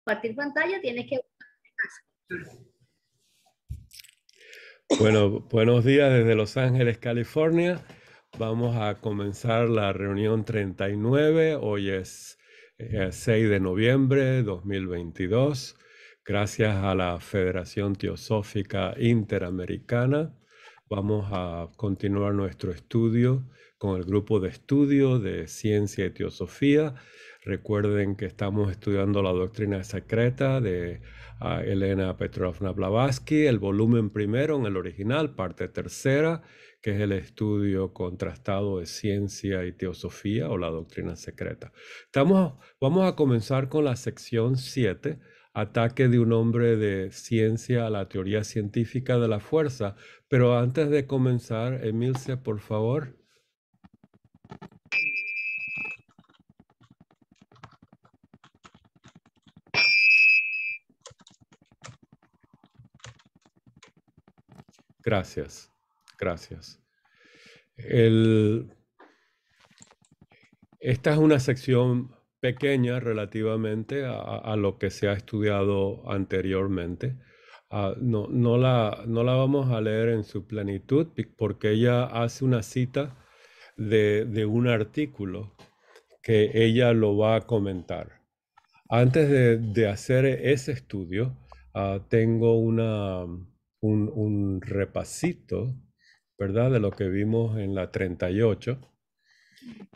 compartir pantalla, tienes que... Bueno, buenos días desde Los Ángeles, California. Vamos a comenzar la reunión 39. Hoy es 6 de noviembre de 2022. Gracias a la Federación Teosófica Interamericana, vamos a continuar nuestro estudio con el grupo de estudio de Ciencia y Teosofía. Recuerden que estamos estudiando la doctrina secreta de Elena Petrovna Blavatsky, el volumen primero en el original, parte tercera, que es el estudio contrastado de ciencia y teosofía o la doctrina secreta. Vamos a comenzar con la sección 7, ataque de un hombre de ciencia a la teoría científica de la fuerza. Pero antes de comenzar, Emilce, por favor. Gracias, gracias. Esta es una sección pequeña relativamente a lo que se ha estudiado anteriormente. No la vamos a leer en su plenitud porque ella hace una cita de un artículo que ella lo va a comentar. Antes de hacer ese estudio, tengo un repasito, ¿verdad? De lo que vimos en la 38.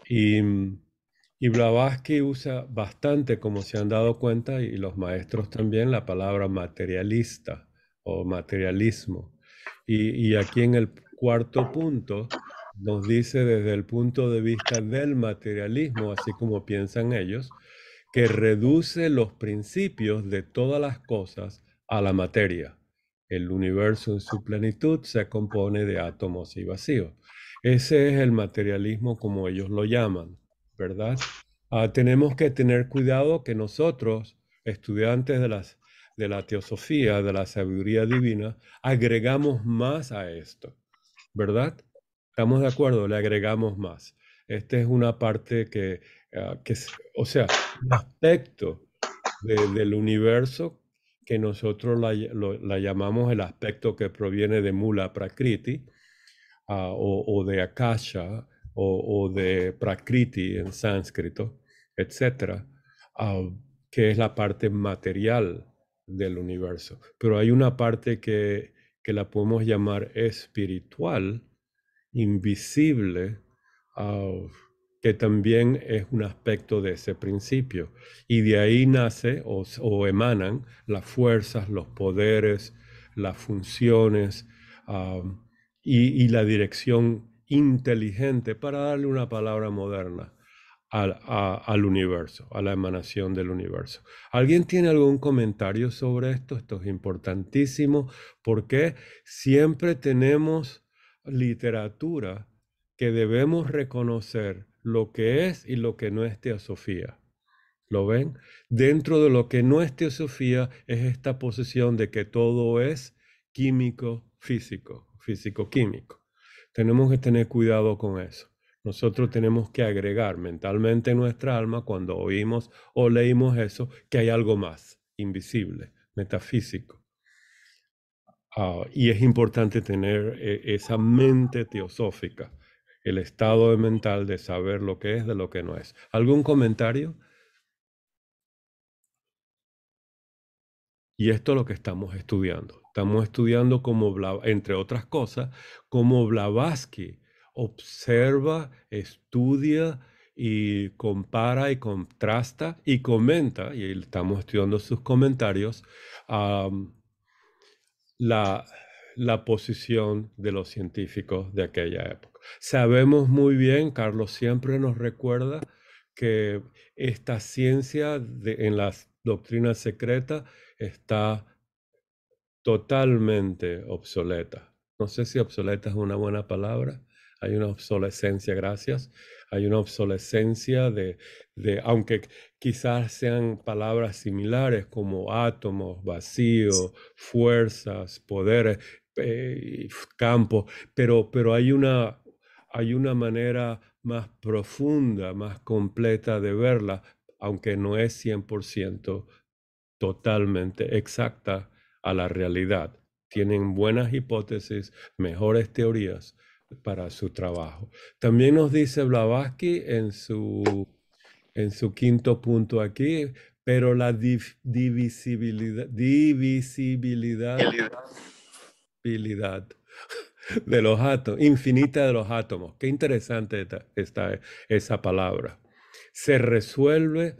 Y Blavatsky usa bastante, como se han dado cuenta, y los maestros también, la palabra materialista o materialismo. Y aquí en el cuarto punto nos dice desde el punto de vista del materialismo, así como piensan ellos, que reduce los principios de todas las cosas a la materia. El universo en su plenitud se compone de átomos y vacíos. Ese es el materialismo como ellos lo llaman, ¿verdad? Tenemos que tener cuidado que nosotros, estudiantes de la teosofía, de la sabiduría divina, agregamos más a esto, ¿verdad? ¿Estamos de acuerdo? Le agregamos más. Esta es una parte o sea, un aspecto del universo que nosotros la llamamos el aspecto que proviene de Mula Prakriti, o de Akasha, o de Prakriti en sánscrito, etcétera, que es la parte material del universo. Pero hay una parte que la podemos llamar espiritual, invisible, que también es un aspecto de ese principio. Y de ahí nace o emanan las fuerzas, los poderes, las funciones, y la dirección inteligente, para darle una palabra moderna, al universo, a la emanación del universo. ¿Alguien tiene algún comentario sobre esto? Esto es importantísimo porque siempre tenemos literatura que debemos reconocer lo que es y lo que no es teosofía. ¿Lo ven? Dentro de lo que no es teosofía es esta posición de que todo es químico, físico, físico-químico. Tenemos que tener cuidado con eso. Nosotros tenemos que agregar mentalmente en nuestra alma, cuando oímos o leímos eso, que hay algo más, invisible, metafísico. Y es importante tener esa mente teosófica, el estado mental de saber lo que es de lo que no es. ¿Algún comentario? Y esto es lo que estamos estudiando. Estamos estudiando entre otras cosas, cómo Blavatsky observa, estudia y compara y contrasta y comenta, y estamos estudiando sus comentarios, la, la posición de los científicos de aquella época. Sabemos muy bien, Carlos siempre nos recuerda, que esta ciencia en las doctrinas secretas está totalmente obsoleta. No sé si obsoleta es una buena palabra. Hay una obsolescencia, gracias. Hay una obsolescencia aunque quizás sean palabras similares como átomos, vacío, fuerzas, poderes, campo, pero hay una manera más profunda, más completa de verla, aunque no es 100% totalmente exacta a la realidad. Tienen buenas hipótesis, mejores teorías para su trabajo. También nos dice Blavatsky en su quinto punto aquí, pero la divisibilidad de los átomos, infinita de los átomos. Qué interesante está esa palabra. Se resuelve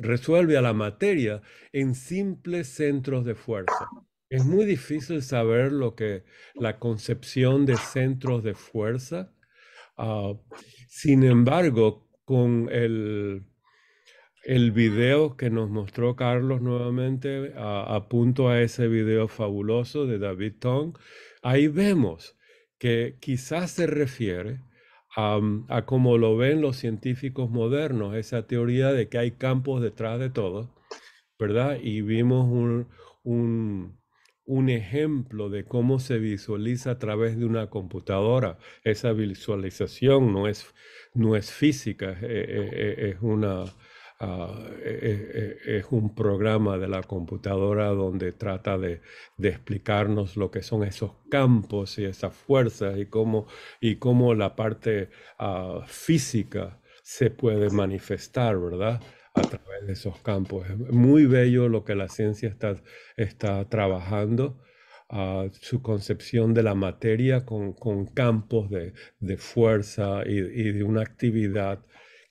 a la materia en simples centros de fuerza. Es muy difícil saber lo que la concepción de centros de fuerza. Ah, Sin embargo, con el video que nos mostró Carlos nuevamente, apunto a ese video fabuloso de David Tong, ahí vemos que quizás se refiere a como lo ven los científicos modernos, esa teoría de que hay campos detrás de todo, ¿verdad? Y vimos un, un ejemplo de cómo se visualiza a través de una computadora. Esa visualización no es física, es una, es un programa de la computadora donde trata de explicarnos lo que son esos campos y esas fuerzas y cómo la parte física se puede manifestar, ¿verdad? A través de esos campos. Es muy bello lo que la ciencia está trabajando, su concepción de la materia con campos de fuerza y de una actividad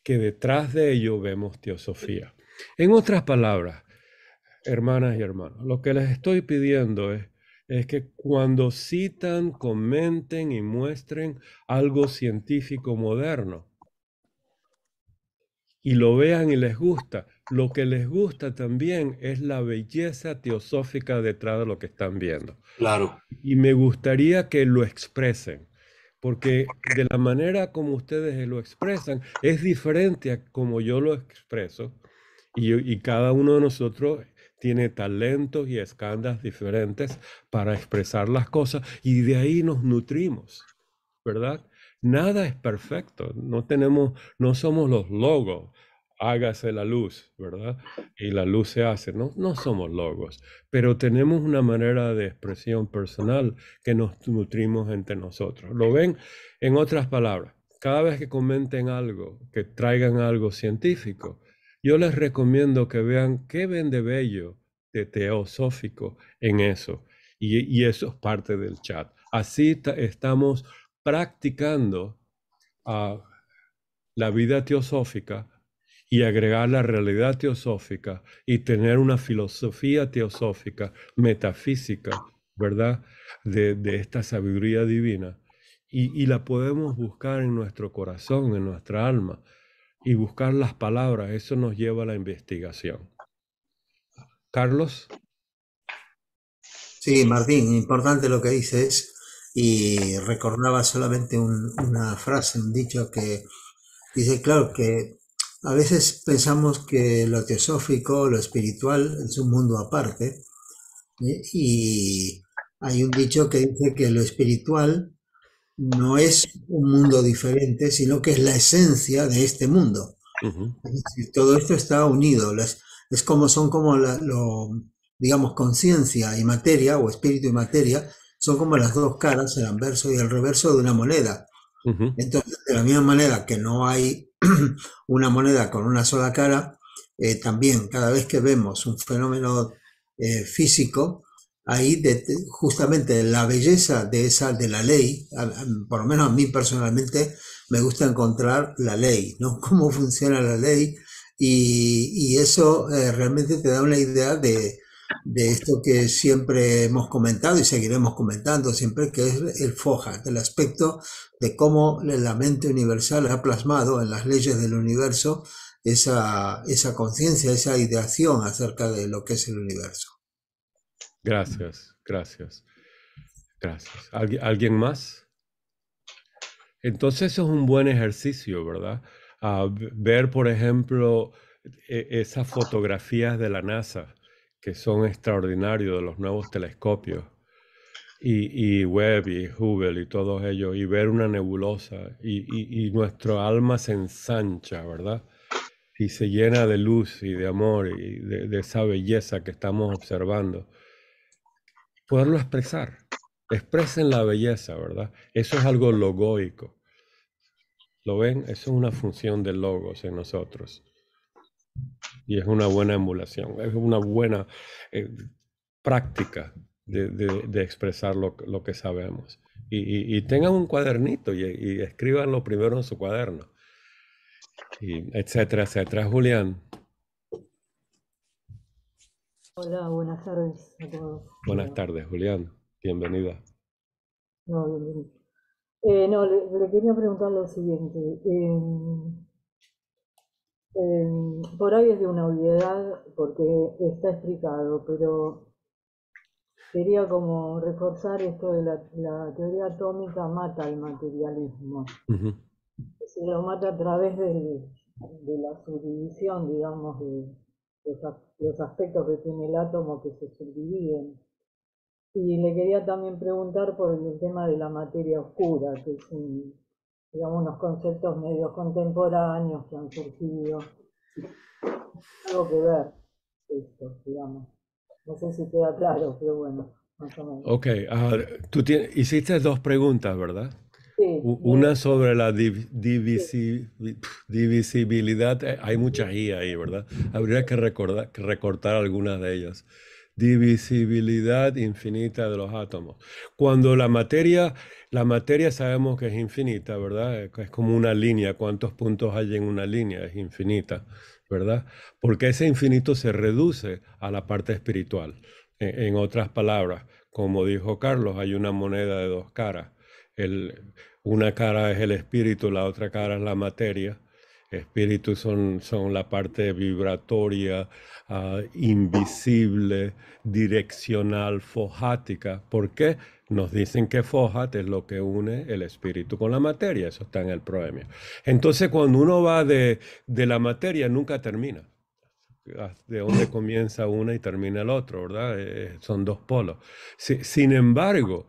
que detrás de ello vemos teosofía. En otras palabras, hermanas y hermanos, lo que les estoy pidiendo es que cuando citan, comenten y muestren algo científico moderno, y lo vean y les gusta. Lo que les gusta también es la belleza teosófica detrás de lo que están viendo. Claro. Y me gustaría que lo expresen, porque de la manera como ustedes lo expresan es diferente a como yo lo expreso. Y cada uno de nosotros tiene talentos y escalas diferentes para expresar las cosas y de ahí nos nutrimos, ¿verdad? Nada es perfecto, no somos los logos, hágase la luz, ¿verdad? Y la luz se hace, no somos logos, pero tenemos una manera de expresión personal que nos nutrimos entre nosotros. ¿Lo ven? En otras palabras, cada vez que comenten algo, que traigan algo científico, yo les recomiendo que vean qué ven de bello, de teosófico en eso. Y eso es parte del chat. Así estamos practicando a la vida teosófica y agregar la realidad teosófica y tener una filosofía teosófica, metafísica, ¿verdad? De esta sabiduría divina. Y la podemos buscar en nuestro corazón, en nuestra alma, y buscar las palabras. Eso nos lleva a la investigación. Carlos. Sí, Martín, importante lo que dices y recordaba solamente una frase, un dicho que dice, claro, que a veces pensamos que lo teosófico, lo espiritual es un mundo aparte, y hay un dicho que dice que lo espiritual no es un mundo diferente, sino que es la esencia de este mundo. Ujú, Es decir, todo esto está unido, es como son como digamos, conciencia y materia, o espíritu y materia, son como las dos caras, el anverso y el reverso de una moneda. ujú, Entonces, de la misma manera que no hay una moneda con una sola cara, también cada vez que vemos un fenómeno físico, ahí justamente la belleza de esa de la ley, por lo menos a mí personalmente me gusta encontrar la ley, ¿no? Cómo funciona la ley y eso realmente te da una idea de esto que siempre hemos comentado y seguiremos comentando siempre, que es el FOHA, el aspecto de cómo la mente universal ha plasmado en las leyes del universo esa conciencia, esa ideación acerca de lo que es el universo. gracias, gracias, gracias. ¿Alguien más? Entonces eso es un buen ejercicio, ¿verdad? Ver, por ejemplo, esas fotografías de la NASA, que son extraordinarios de los nuevos telescopios, y Webb y Hubble y todos ellos, y ver una nebulosa, y nuestro alma se ensancha, ¿verdad? y se llena de luz y de amor y de esa belleza que estamos observando, poderlo expresar. Expresen la belleza, ¿verdad? Eso es algo logoico. ¿Lo ven? Eso es una función del logos en nosotros. Y es una buena emulación, es una buena eh, práctica de expresar lo que sabemos. Y tengan un cuadernito y escríbanlo primero en su cuaderno, y etcétera, etcétera. Julián, Hola, buenas tardes a todos. buenas tardes, Julián. Bienvenida. No, bienvenido. No, le quería preguntar lo siguiente. Por ahí es de una obviedad porque está explicado, pero quería como reforzar esto de la teoría atómica mata el materialismo. Ujú. Se lo mata a través de la subdivisión, digamos, de los aspectos que tiene el átomo que se subdividen. Y le quería también preguntar por el tema de la materia oscura, que es digamos, unos conceptos medios contemporáneos que han surgido. Algo que ver esto, digamos. No sé si queda claro, pero bueno, más o menos. Ok, hiciste dos preguntas, ¿verdad? Sí, Una sobre la sí, divisibilidad, hay muchas I ahí, ¿verdad? Habría que recortar algunas de ellas. Divisibilidad infinita de los átomos. Cuando la materia sabemos que es infinita, ¿verdad? Es como una línea. ¿Cuántos puntos hay en una línea? Es infinita, ¿verdad? Porque ese infinito se reduce a la parte espiritual. En otras palabras, como dijo Carlos, hay una moneda de dos caras. Una cara es el espíritu, la otra cara es la materia. Espíritus son la parte vibratoria, invisible, direccional, fojática. ¿Por qué? Nos dicen que Fohat es lo que une el espíritu con la materia. Eso está en el proemio. Entonces, cuando uno va de la materia, nunca termina. De dónde comienza una y termina el otro, ¿verdad? Son dos polos. Sin embargo,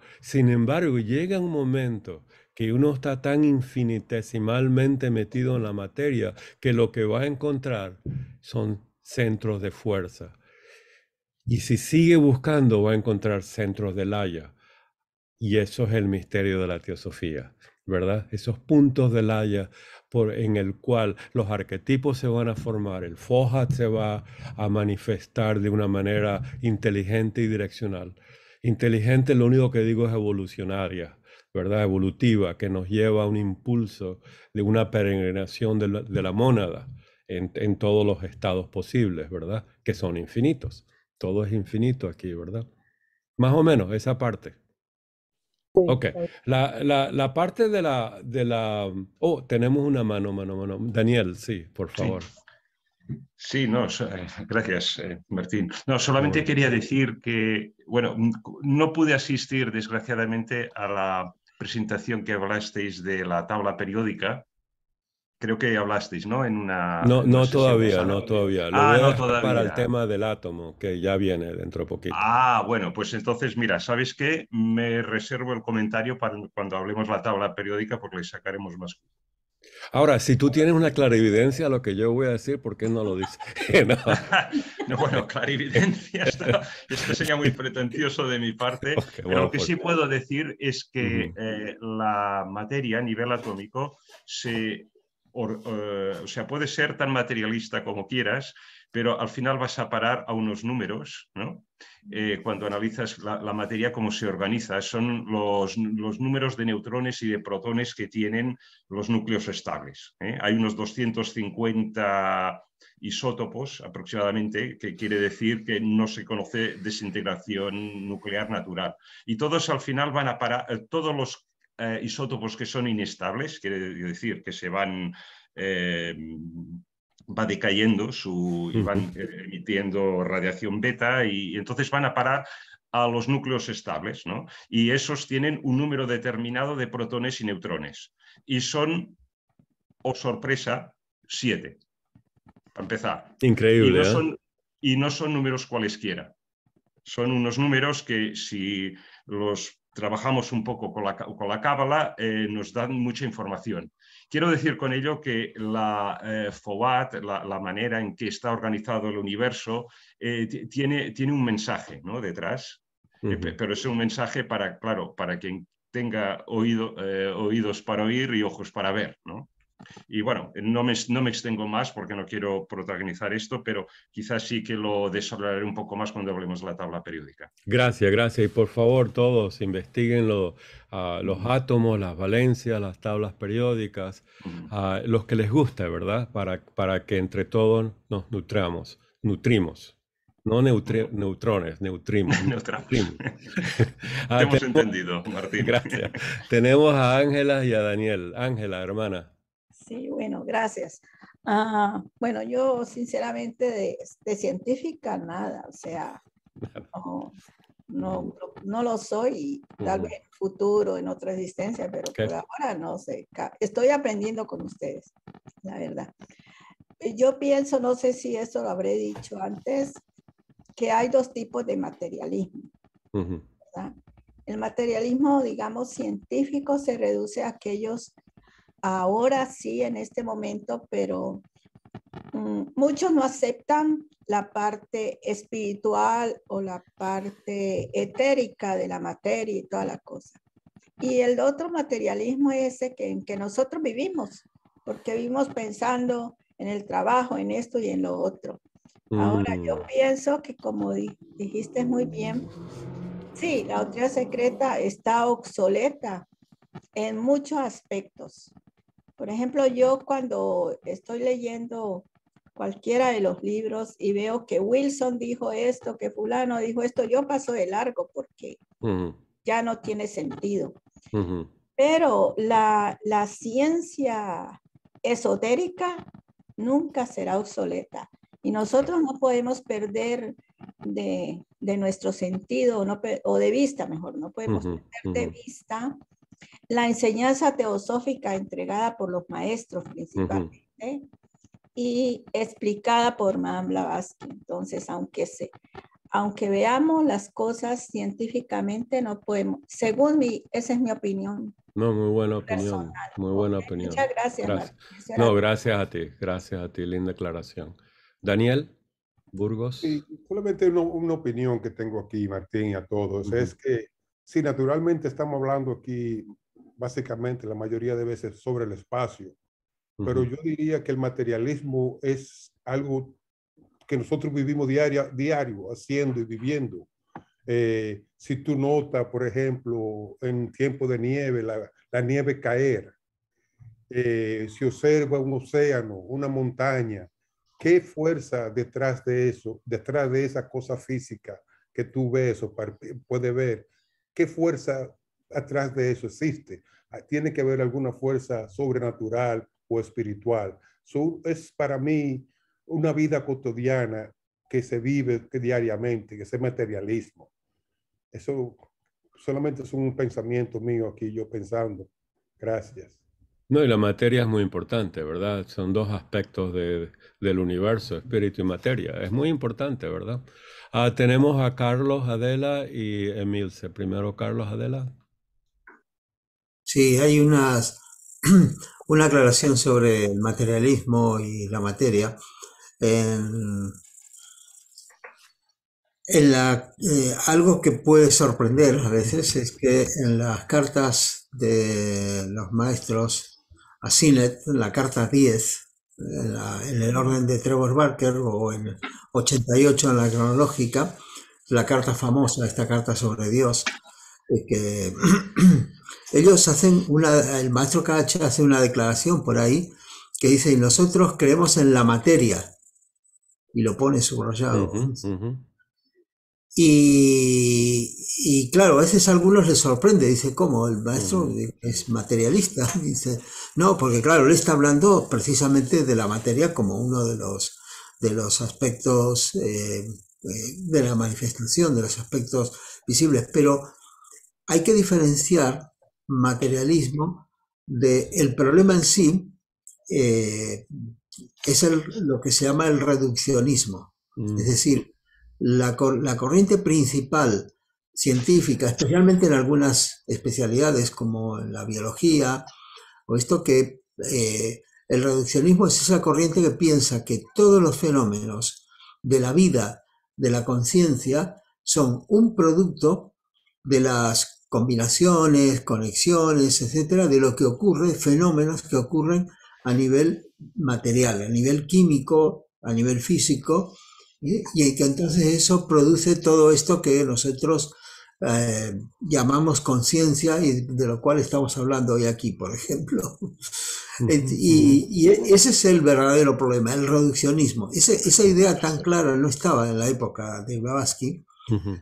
llega un momento que uno está tan infinitesimalmente metido en la materia que lo que va a encontrar son centros de fuerza. Y si sigue buscando, va a encontrar centros de laya. Y eso es el misterio de la teosofía, ¿verdad? Esos puntos de laya en el cual los arquetipos se van a formar, el Fohat se va a manifestar de una manera inteligente y direccional. Inteligente, lo único que digo es evolucionaria, ¿verdad? Evolutiva, que nos lleva a un impulso de una peregrinación de la mónada en todos los estados posibles, ¿verdad? Que son infinitos. Todo es infinito aquí, ¿verdad? Más o menos, esa parte. Ok, sí. la parte Oh, tenemos una mano. Daniel, sí, por Sí, favor. sí, no, gracias, Martín. No, Qué solamente bueno. quería decir que, bueno, no pude asistir, desgraciadamente, a la presentación que hablasteis de la tabla periódica. Creo que hablasteis, ¿no? No, En una no sesión todavía, pasada. no todavía. Lo Ah, voy a no, dejar para el todavía. tema del átomo, que ya viene dentro de poquito. Ah, bueno, pues entonces, mira, ¿sabes qué? Me reservo el comentario para cuando hablemos la tabla periódica porque le sacaremos más. Ahora, si tú tienes una clarividencia a lo que yo voy a decir, ¿por qué no lo dices? No. No, bueno, clarividencia, esto sería muy pretencioso de mi parte, Ok, pero lo bueno, que sí puedo decir es que Ujú. la materia a nivel atómico o sea, puede ser tan materialista como quieras, pero al final vas a parar a unos números, ¿no? Cuando analizas la materia, cómo se organiza, son los números de neutrones y de protones que tienen los núcleos estables. Hay unos 250 isótopos aproximadamente, que quiere decir que no se conoce desintegración nuclear natural. Y todos al final van a parar, todos los isótopos que son inestables, quiere decir que se van... va decayendo y Ujú. van emitiendo radiación beta y entonces van a parar a los núcleos estables, ¿no? Y esos tienen un número determinado de protones y neutrones. Y son, oh sorpresa, 7, para empezar. Y no Increíble, ¿eh? son, y no son números cualesquiera. Son unos números que si los trabajamos un poco con la cábala, nos dan mucha información. quiero decir con ello que la FOBAT, la manera en que está organizado el universo, tiene un mensaje, ¿no?, detrás, pero es un mensaje para, claro, para quien tenga oídos para oír y ojos para ver, ¿no? Y bueno, no me extengo más porque no quiero protagonizar esto, pero quizás sí que lo desarrollaré un poco más cuando hablemos de la tabla periódica. Gracias, gracias. Y por favor, todos investiguen los átomos, las valencias, las tablas periódicas, los que les gusta, ¿verdad? Para que entre todos nos nutrimos. No neutrones, nutrimos. Te hemos entendido, Martín. Gracias. Tenemos a Ángela y a Daniel. Ángela, hermana. Sí, bueno, gracias. Bueno, yo sinceramente de científica nada, o sea, no lo soy, y tal vez en el futuro, en otra existencia, pero por ahora no sé. Estoy aprendiendo con ustedes, la verdad. Yo pienso, no sé si esto lo habré dicho antes, que hay dos tipos de materialismo, ¿verdad? El materialismo, digamos, científico se reduce a aquellos ahora sí, en este momento, pero muchos no aceptan la parte espiritual o la parte etérica de la materia y toda la cosa. Y el otro materialismo es ese en que nosotros vivimos, porque vivimos pensando en el trabajo, en esto y en lo otro. Ahora, yo pienso que, como dijiste muy bien, sí, la doctrina secreta está obsoleta en muchos aspectos. Por ejemplo, yo cuando estoy leyendo cualquiera de los libros y veo que Wilson dijo esto, que fulano dijo esto, yo paso de largo porque ya no tiene sentido. Pero la ciencia esotérica nunca será obsoleta. Y nosotros no podemos perder de nuestro sentido o de vista, mejor, no podemos perder de vista la enseñanza teosófica entregada por los maestros principalmente y explicada por Madame Blavatsky. Entonces, aunque veamos las cosas científicamente, no podemos, esa es mi opinión. No, muy buena opinión, muy buena opinión. Muchas gracias. No, gracias a ti, linda aclaración. Daniel Burgos. Sí, solamente una opinión que tengo aquí, Martín, y a todos, es que sí, naturalmente estamos hablando aquí básicamente la mayoría de veces sobre el espacio, pero yo diría que el materialismo es algo que nosotros vivimos diario haciendo y viviendo. Si tú notas, por ejemplo, en tiempo de nieve, la nieve caer, si observa un océano, una montaña, ¿qué fuerza detrás de eso, detrás de esa cosa física que tú ves o puedes ver? ¿Qué fuerza atrás de eso existe? Tiene que haber alguna fuerza sobrenatural o espiritual. Es para mí una vida cotidiana que se vive diariamente, que es el materialismo. Eso solamente es un pensamiento mío aquí, yo pensando. Gracias. No, y la materia es muy importante, ¿verdad? Son dos aspectos del universo, espíritu y materia. Es muy importante, ¿verdad? Tenemos a Carlos, Adela y Emilce. Primero, Carlos, Adela. Sí, hay una aclaración sobre el materialismo y la materia. Algo que puede sorprender a veces es que en las cartas de los maestros a Sinet, en la carta 10, en el orden de Trevor Barker, o en 88 en la cronológica, la carta famosa, esta carta sobre Dios, que ellos hacen el maestro Cacha hace una declaración por ahí que dice: y nosotros creemos en la materia, y lo pone subrayado. Y claro, a veces a algunos les sorprende, dice: ¿cómo? El maestro es materialista. Dice, no, porque claro, él está hablando precisamente de la materia como uno de los aspectos de la manifestación, de los aspectos visibles, pero hay que diferenciar materialismo del problema en sí. Es lo que se llama el reduccionismo, es decir, la corriente principal científica, especialmente en algunas especialidades como en la biología o esto, que El reduccionismo es esa corriente que piensa que todos los fenómenos de la vida, de la conciencia, son un producto de las combinaciones, conexiones, etcétera, de lo que ocurre, fenómenos que ocurren a nivel material, a nivel químico, a nivel físico, y que entonces eso produce todo esto que nosotros llamamos conciencia y de lo cual estamos hablando hoy aquí, por ejemplo. Y ese es el verdadero problema, el reduccionismo. Esa idea tan clara no estaba en la época de Blavatsky,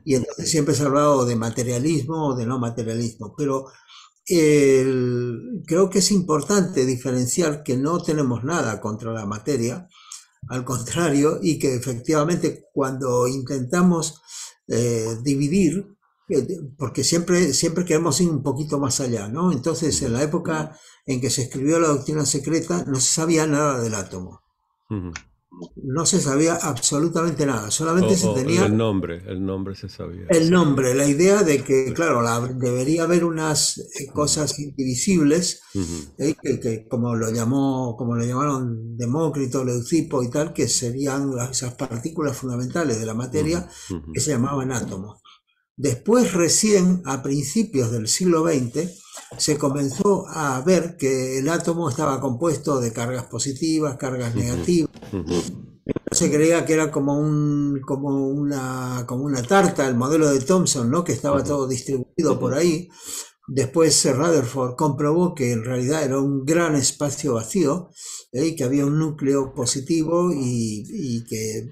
y entonces siempre se ha hablado de materialismo o de no materialismo, pero creo que es importante diferenciar que no tenemos nada contra la materia, al contrario, y que efectivamente cuando intentamos dividir, porque siempre queremos ir un poquito más allá, ¿no? Entonces, en la época en que se escribió la doctrina secreta, no se sabía nada del átomo. No se sabía absolutamente nada, solamente se tenía... El nombre se sabía. El nombre, la idea de que, claro, debería haber unas cosas indivisibles, que como lo llamaron Demócrito, Leucipo y tal, que serían esas partículas fundamentales de la materia, que se llamaban átomos. Después, recién a principios del siglo XX, se comenzó a ver que el átomo estaba compuesto de cargas positivas, cargas negativas. Se creía que era como una tarta, el modelo de Thomson, ¿no? Que estaba todo distribuido por ahí. Después Rutherford comprobó que en realidad era un gran espacio vacío, que había un núcleo positivo y que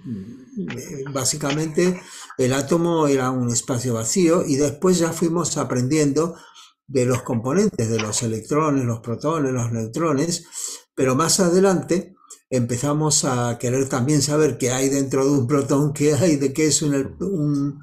básicamente el átomo era un espacio vacío, y después ya fuimos aprendiendo de los componentes, de los electrones, los protones, los neutrones, pero más adelante empezamos a querer también saber qué hay dentro de un protón, qué hay de qué es un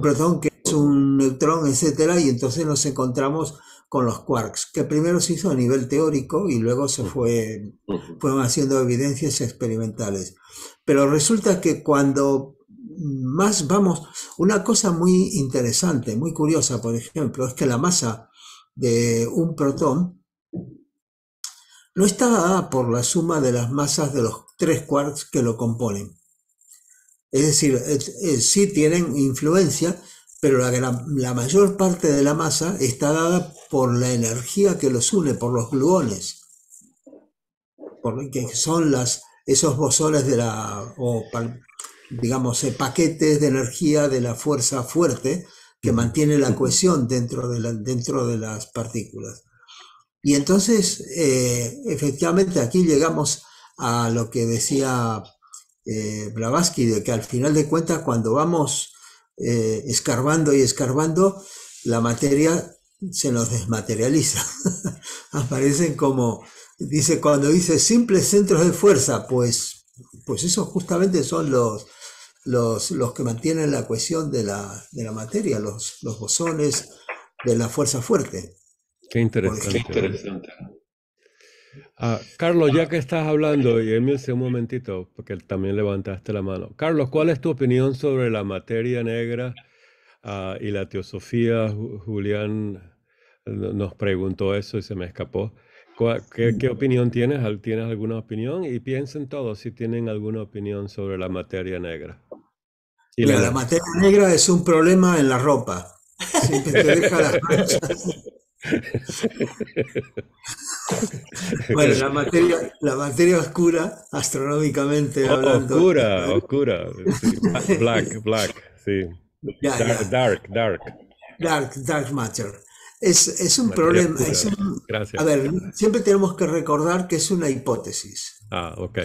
protón, qué es un neutrón, etcétera, y entonces nos encontramos con los quarks, que primero se hizo a nivel teórico y luego fueron haciendo evidencias experimentales. Pero resulta que cuando más vamos, una cosa muy interesante, muy curiosa, por ejemplo, es que la masa de un protón no está dada por la suma de las masas de los 3 quarks que lo componen. Es decir, sí tienen influencia, pero la mayor parte de la masa está dada por la energía que los une, por los gluones, que son esos bosones digamos, paquetes de energía de la fuerza fuerte que mantiene la cohesión dentro de las partículas. Y entonces, efectivamente, aquí llegamos a lo que decía Blavatsky, de que al final de cuentas, cuando vamos escarbando y escarbando, la materia se nos desmaterializa. Aparecen como, cuando dice simples centros de fuerza, pues esos justamente son los que mantienen la cohesión de la materia, los bosones de la fuerza fuerte. Qué interesante. Carlos, ya que estás hablando, y Emilce, un momentito, porque también levantaste la mano. Carlos, ¿cuál es tu opinión sobre la materia negra y la teosofía? Julián nos preguntó eso y se me escapó. ¿Qué opinión tienes? ¿Tienes alguna opinión? Y piensen todos si tienen alguna opinión sobre la materia negra. Mira, la materia negra es un problema en la ropa. Siempre te deja las manchas. Bueno, la materia oscura, astronómicamente hablando. Oscura. Sí. Black, sí. Dark matter. Es un problema. Gracias. A ver, siempre tenemos que recordar que es una hipótesis. Ok.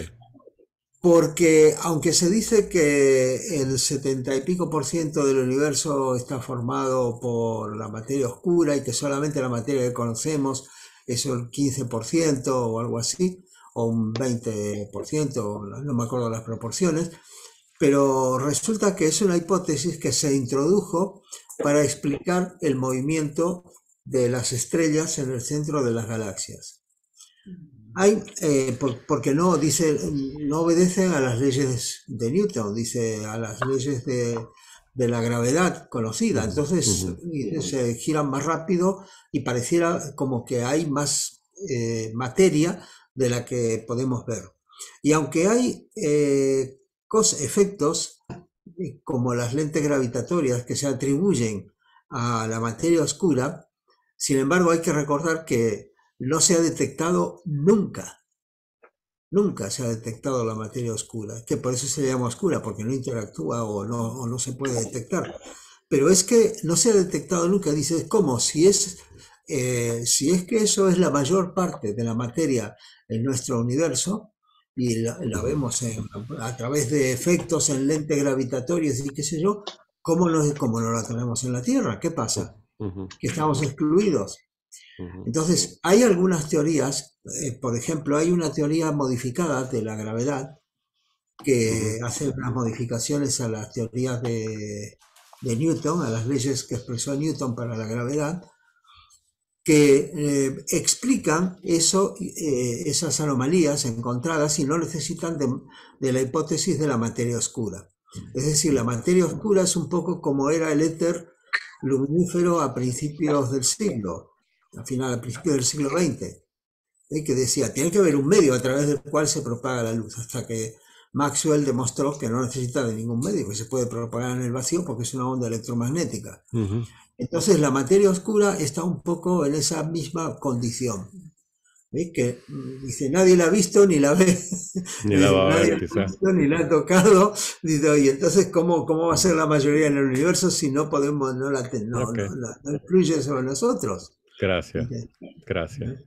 Porque aunque se dice que el 70 y pico % del universo está formado por la materia oscura y que solamente la materia que conocemos es el 15% o algo así, o un 20%, no me acuerdo las proporciones, pero resulta que es una hipótesis que se introdujo para explicar el movimiento de las estrellas en el centro de las galaxias. Porque no obedecen a las leyes de Newton, dice a las leyes de la gravedad conocida. Entonces se giran más rápido y pareciera como que hay más materia de la que podemos ver. Y aunque hay efectos como las lentes gravitatorias que se atribuyen a la materia oscura, sin embargo hay que recordar que no se ha detectado nunca se ha detectado la materia oscura, que por eso se llama oscura, porque no interactúa o no se puede detectar. Pero es que no se ha detectado nunca. Dices, ¿cómo? Si es que eso es la mayor parte de la materia en nuestro universo, y la vemos a través de efectos en lentes gravitatorias y qué sé yo, ¿cómo no la tenemos en la Tierra? ¿Qué pasa? ¿Que estamos excluidos? Entonces, hay algunas teorías, por ejemplo, hay una teoría modificada de la gravedad que hace unas modificaciones a las teorías de Newton, a las leyes que expresó Newton para la gravedad, que explican esas anomalías encontradas y no necesitan de la hipótesis de la materia oscura. Es decir, la materia oscura es un poco como era el éter luminífero a principios del siglo, al principio del siglo XX, que decía, tiene que haber un medio a través del cual se propaga la luz, hasta que Maxwell demostró que no necesita de ningún medio, que se puede propagar en el vacío porque es una onda electromagnética. Entonces la materia oscura está un poco en esa misma condición. Que dice, nadie la ha visto ni la ve, ni la va a ver, quizás. Ni la ha tocado. Dice, y entonces, ¿cómo va a ser la mayoría en el universo si no podemos, no influye sobre nosotros? Gracias, gracias.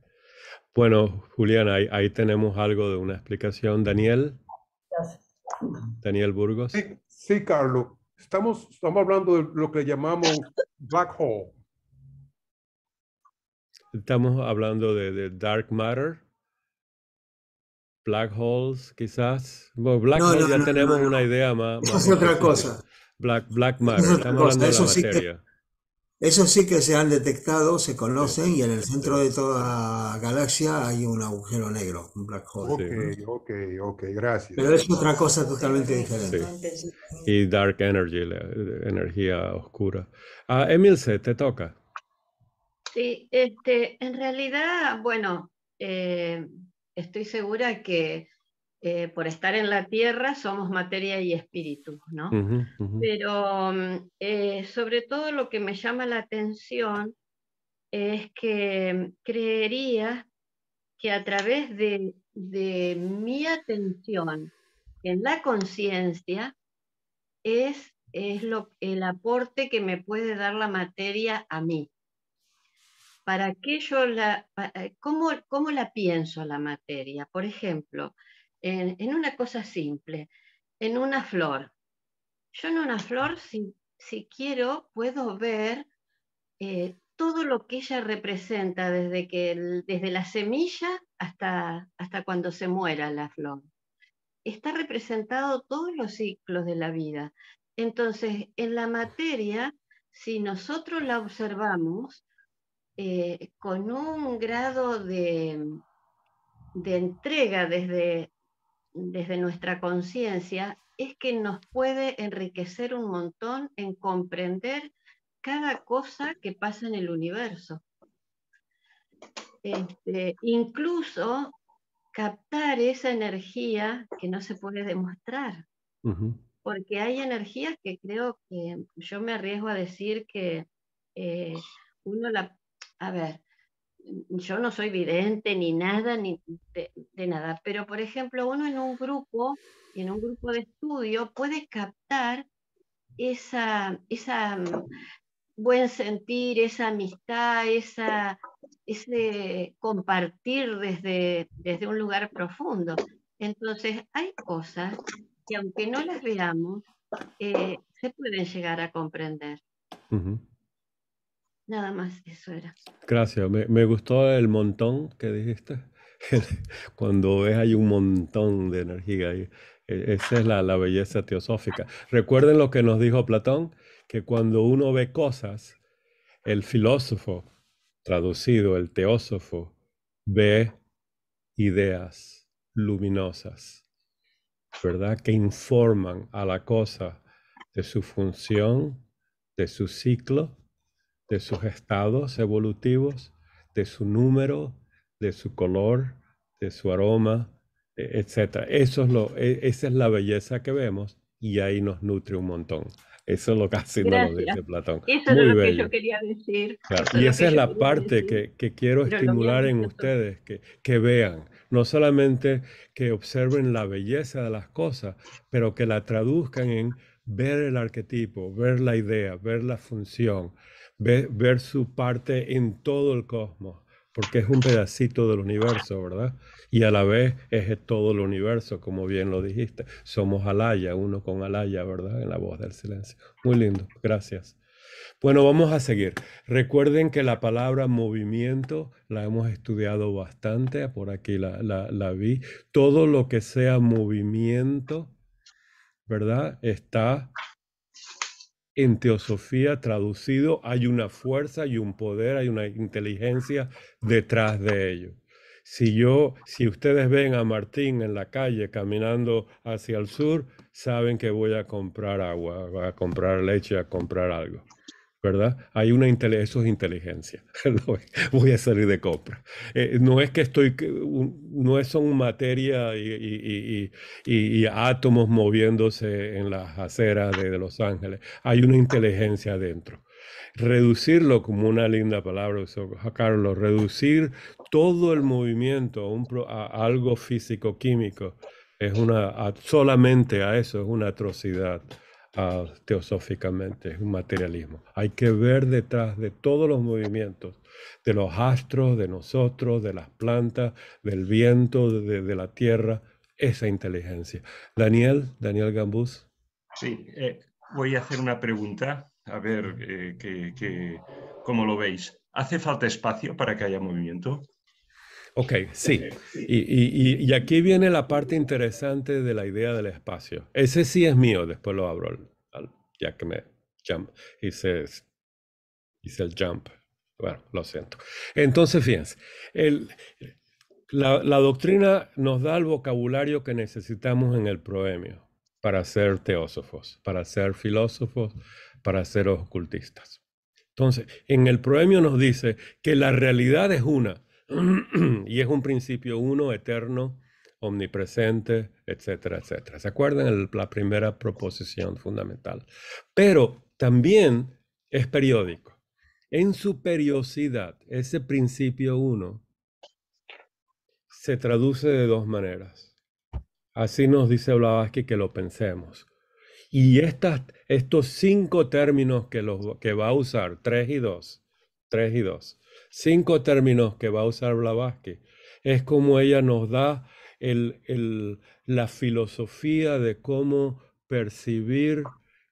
Bueno, Julián, ahí tenemos algo de una explicación. Daniel Burgos. Sí, Carlos. Estamos hablando de lo que llamamos black hole. Estamos hablando de dark matter, black holes, quizás. Bueno, black hole ya tenemos una idea más. Eso es otra cosa. Black matter, estamos hablando de la materia. Eso sí que se han detectado, se conocen, y en el centro de toda galaxia hay un agujero negro, un black hole. Ok, gracias. Pero es otra cosa totalmente diferente. Sí. Y dark energy, la energía oscura. Emilce, te toca. Sí, en realidad, bueno, estoy segura que por estar en la Tierra somos materia y espíritu, ¿no? Pero sobre todo lo que me llama la atención es que creería que a través de mi atención en la conciencia es el aporte que me puede dar la materia a mí. ¿Para qué cómo la pienso la materia? Por ejemplo, en una cosa simple, en una flor. Yo en una flor, si quiero, puedo ver todo lo que ella representa desde la semilla hasta cuando se muera la flor. Está representado todos los ciclos de la vida. Entonces, en la materia, si nosotros la observamos, con un grado de entrega desde nuestra conciencia, es que nos puede enriquecer un montón en comprender cada cosa que pasa en el universo. Incluso captar esa energía que no se puede demostrar. Porque hay energías que creo que yo me arriesgo a decir que uno a ver, yo no soy vidente ni nada, ni de nada, pero por ejemplo uno en un grupo de estudio puede captar esa buen sentir, esa amistad, ese compartir desde un lugar profundo. Entonces hay cosas que aunque no las veamos, se pueden llegar a comprender. Nada más, eso era. Gracias, me gustó el montón que dijiste. Cuando ves hay un montón de energía ahí. Esa es la belleza teosófica. Recuerden lo que nos dijo Platón, que cuando uno ve cosas, el filósofo, traducido, el teósofo, ve ideas luminosas, ¿verdad? Que informan a la cosa de su función, de su ciclo, de sus estados evolutivos, de su número, de su color, de su aroma, etc. Esa es la belleza que vemos y ahí nos nutre un montón. Eso es lo que casi no lo Gracias. dice Platón. Eso era Muy lo que bello. yo quería decir. Claro, Eso y es lo esa que es yo la quería parte decir. que quiero Pero lo mío estimular no en está todo. ustedes, que vean, no solamente que observen la belleza de las cosas, pero que la traduzcan en ver el arquetipo, ver la idea, ver la función, ver su parte en todo el cosmos, porque es un pedacito del universo, ¿verdad? Y a la vez es todo el universo, como bien lo dijiste. Somos Alaya, uno con Alaya, ¿verdad? En la voz del silencio. Muy lindo, gracias. Bueno, vamos a seguir. Recuerden que la palabra movimiento la hemos estudiado bastante, por aquí la vi. Todo lo que sea movimiento, ¿verdad? Está en teosofía traducido, hay una fuerza y un poder, hay una inteligencia detrás de ello. Si ustedes ven a Martín en la calle caminando hacia el sur, saben que voy a comprar agua, a comprar leche, a comprar algo, ¿verdad? Hay eso es inteligencia. Voy a salir de compra. No es que no son materia y átomos moviéndose en las aceras de Los Ángeles. Hay una inteligencia adentro. Reducirlo, como una linda palabra usó Carlos, reducir todo el movimiento a algo físico-químico solamente a eso es una atrocidad. Teosóficamente, es un materialismo. Hay que ver detrás de todos los movimientos, de los astros, de nosotros, de las plantas, del viento, de la tierra, esa inteligencia. Daniel Gambús. Sí, voy a hacer una pregunta, a ver cómo lo veis. ¿Hace falta espacio para que haya movimiento? Ok, sí. Y aquí viene la parte interesante de la idea del espacio. Ese sí es mío, después lo abro, ya que me hice el jump. Bueno, lo siento. Entonces, fíjense, la doctrina nos da el vocabulario que necesitamos en el proemio para ser teósofos, para ser filósofos, para ser ocultistas. Entonces, en el proemio nos dice que la realidad es una, y es un principio uno, eterno, omnipresente, etcétera, etcétera. ¿Se acuerdan? La primera proposición fundamental. Pero también es periódico. En su periodicidad, ese principio uno se traduce de dos maneras. Así nos dice Blavatsky que lo pensemos. Y estos 5 términos que va a usar, 3 y 2, 5 términos que va a usar Blavatsky, es como ella nos da la filosofía de cómo percibir,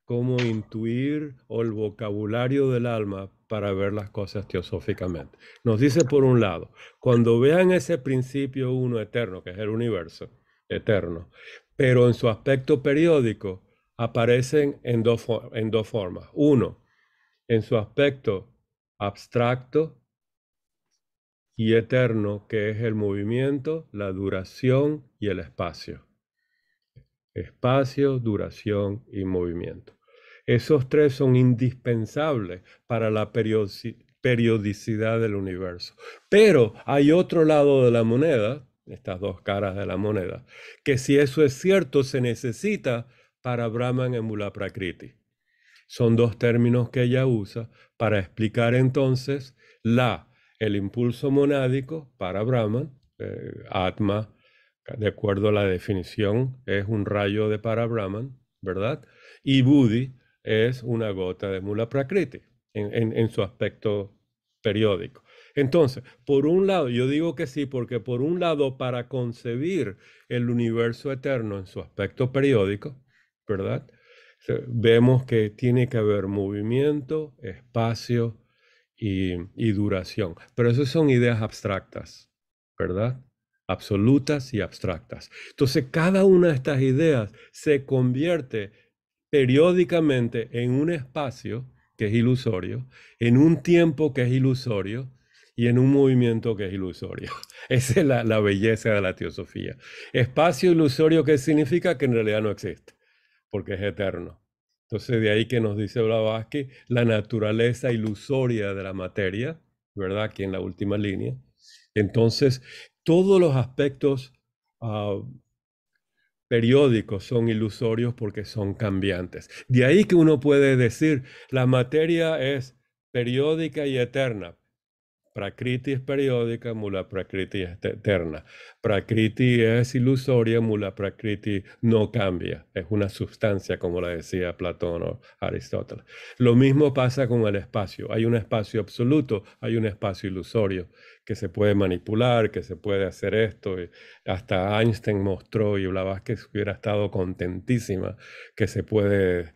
cómo intuir, o el vocabulario del alma para ver las cosas teosóficamente. Nos dice por un lado, cuando vean ese principio uno eterno, que es el universo eterno, pero en su aspecto periódico, aparecen en dos formas. Uno, en su aspecto abstracto y eterno, que es el movimiento, la duración y el espacio. Espacio, duración y movimiento. Esos 3 son indispensables para la periodicidad del universo. Pero hay otro lado de la moneda, estas 2 caras de la moneda, que si eso es cierto, se necesita para Brahman en Mula Prakriti. Son 2 términos que ella usa para explicar entonces el impulso monádico para Brahman, Atma, de acuerdo a la definición, es un rayo de para Brahman, ¿verdad? Y Buddhi es una gota de Mula Prakriti en su aspecto periódico. Entonces, por un lado, yo digo que sí, porque por un lado, para concebir el universo eterno en su aspecto periódico, ¿verdad? Vemos que tiene que haber movimiento, espacio y duración. Pero esas son ideas abstractas, ¿verdad? Absolutas y abstractas. Entonces, cada una de estas ideas se convierte periódicamente en un espacio que es ilusorio, en un tiempo que es ilusorio y en un movimiento que es ilusorio. Esa es la belleza de la teosofía. Espacio ilusorio, que significa que en realidad no existe, porque es eterno. Entonces, de ahí que nos dice Blavatsky la naturaleza ilusoria de la materia, ¿verdad? Aquí en la última línea. Entonces, todos los aspectos periódicos son ilusorios porque son cambiantes. De ahí que uno puede decir, la materia es periódica y eterna. Prakriti es periódica, Mula Prakriti es eterna. Prakriti es ilusoria, Mula Prakriti no cambia. Es una sustancia, como la decía Platón o Aristóteles. Lo mismo pasa con el espacio. Hay un espacio absoluto, hay un espacio ilusorio que se puede manipular, que se puede hacer esto. Y hasta Einstein mostró, y Blavatsky hubiera estado contentísima, que se puede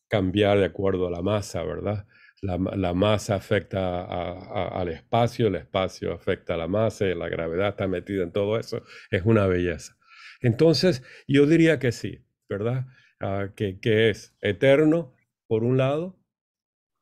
cambiar de acuerdo a la masa, ¿verdad? La masa afecta al espacio, el espacio afecta a la masa, y la gravedad está metida en todo eso. Es una belleza. Entonces, yo diría que sí, ¿verdad? Que es eterno, por un lado,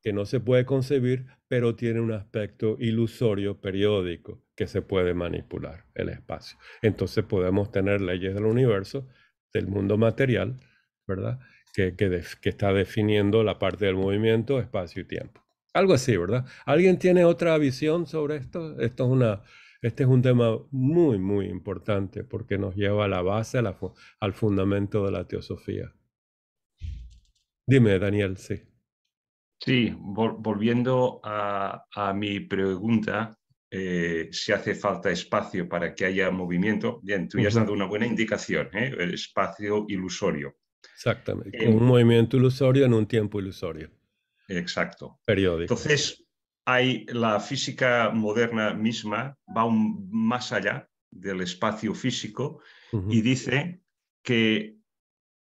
que no se puede concebir, pero tiene un aspecto ilusorio, periódico, que se puede manipular, el espacio. Entonces podemos tener leyes del universo, del mundo material, ¿verdad? Que está definiendo la parte del movimiento, espacio y tiempo. Algo así, ¿verdad? ¿Alguien tiene otra visión sobre esto? Este es un tema muy, muy importante porque nos lleva a la base, al fundamento de la teosofía. Dime, Daniel, sí. Sí, volviendo a mi pregunta, si hace falta espacio para que haya movimiento. Bien, tú ya has dado una buena indicación, el espacio ilusorio. Exactamente, con un movimiento ilusorio en un tiempo ilusorio. Exacto. Periódico. Entonces, la física moderna misma va más allá del espacio físico y dice que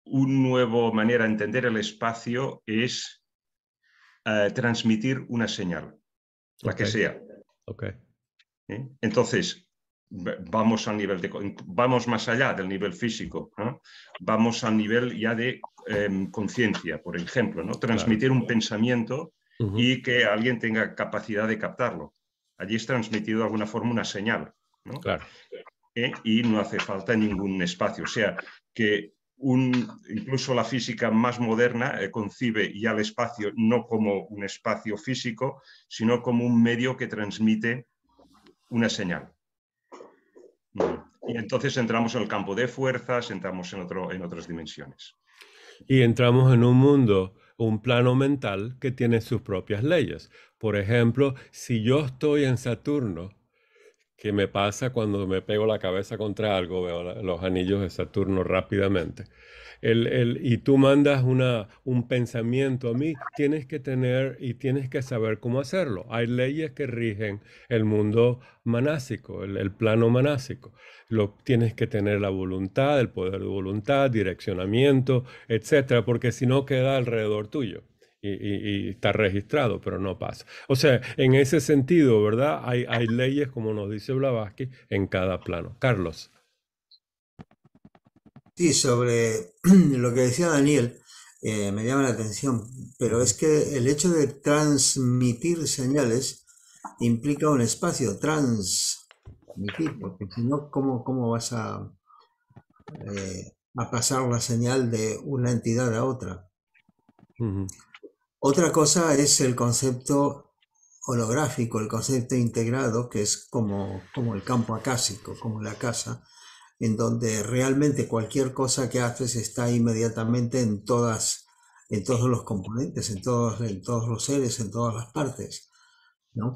una nueva manera de entender el espacio es transmitir una señal, la que sea. Entonces, vamos más allá del nivel físico, ¿no? Vamos al nivel ya de conciencia, por ejemplo, ¿no? Transmitir un pensamiento y que alguien tenga capacidad de captarlo. Allí es transmitido de alguna forma una señal, ¿no? Claro. Y no hace falta ningún espacio. O sea, que incluso la física más moderna concibe ya el espacio no como un espacio físico, sino como un medio que transmite una señal. Y entonces entramos en el campo de fuerzas, entramos en otras dimensiones. Y entramos en un mundo, un plano mental que tiene sus propias leyes. Por ejemplo, si yo estoy en Saturno, ¿qué me pasa cuando me pego la cabeza contra algo? Veo los anillos de Saturno rápidamente. Y tú mandas un pensamiento a mí, tienes que tener y tienes que saber cómo hacerlo. Hay leyes que rigen el mundo manásico, el plano manásico. Tienes que tener la voluntad, el poder de voluntad, direccionamiento, etcétera, porque si no queda alrededor tuyo. Y está registrado, pero no pasa. O sea, en ese sentido, ¿verdad? Hay leyes, como nos dice Blavatsky, en cada plano. Carlos. Sí, sobre lo que decía Daniel, me llama la atención, pero es que el hecho de transmitir señales implica un espacio, transmitir, porque si no, ¿cómo vas a pasar la señal de una entidad a otra? Otra cosa es el concepto holográfico, el concepto integrado, que es como el campo acásico, como la casa, en donde realmente cualquier cosa que haces está inmediatamente en todos los componentes, en todos los seres, en todas las partes, ¿no?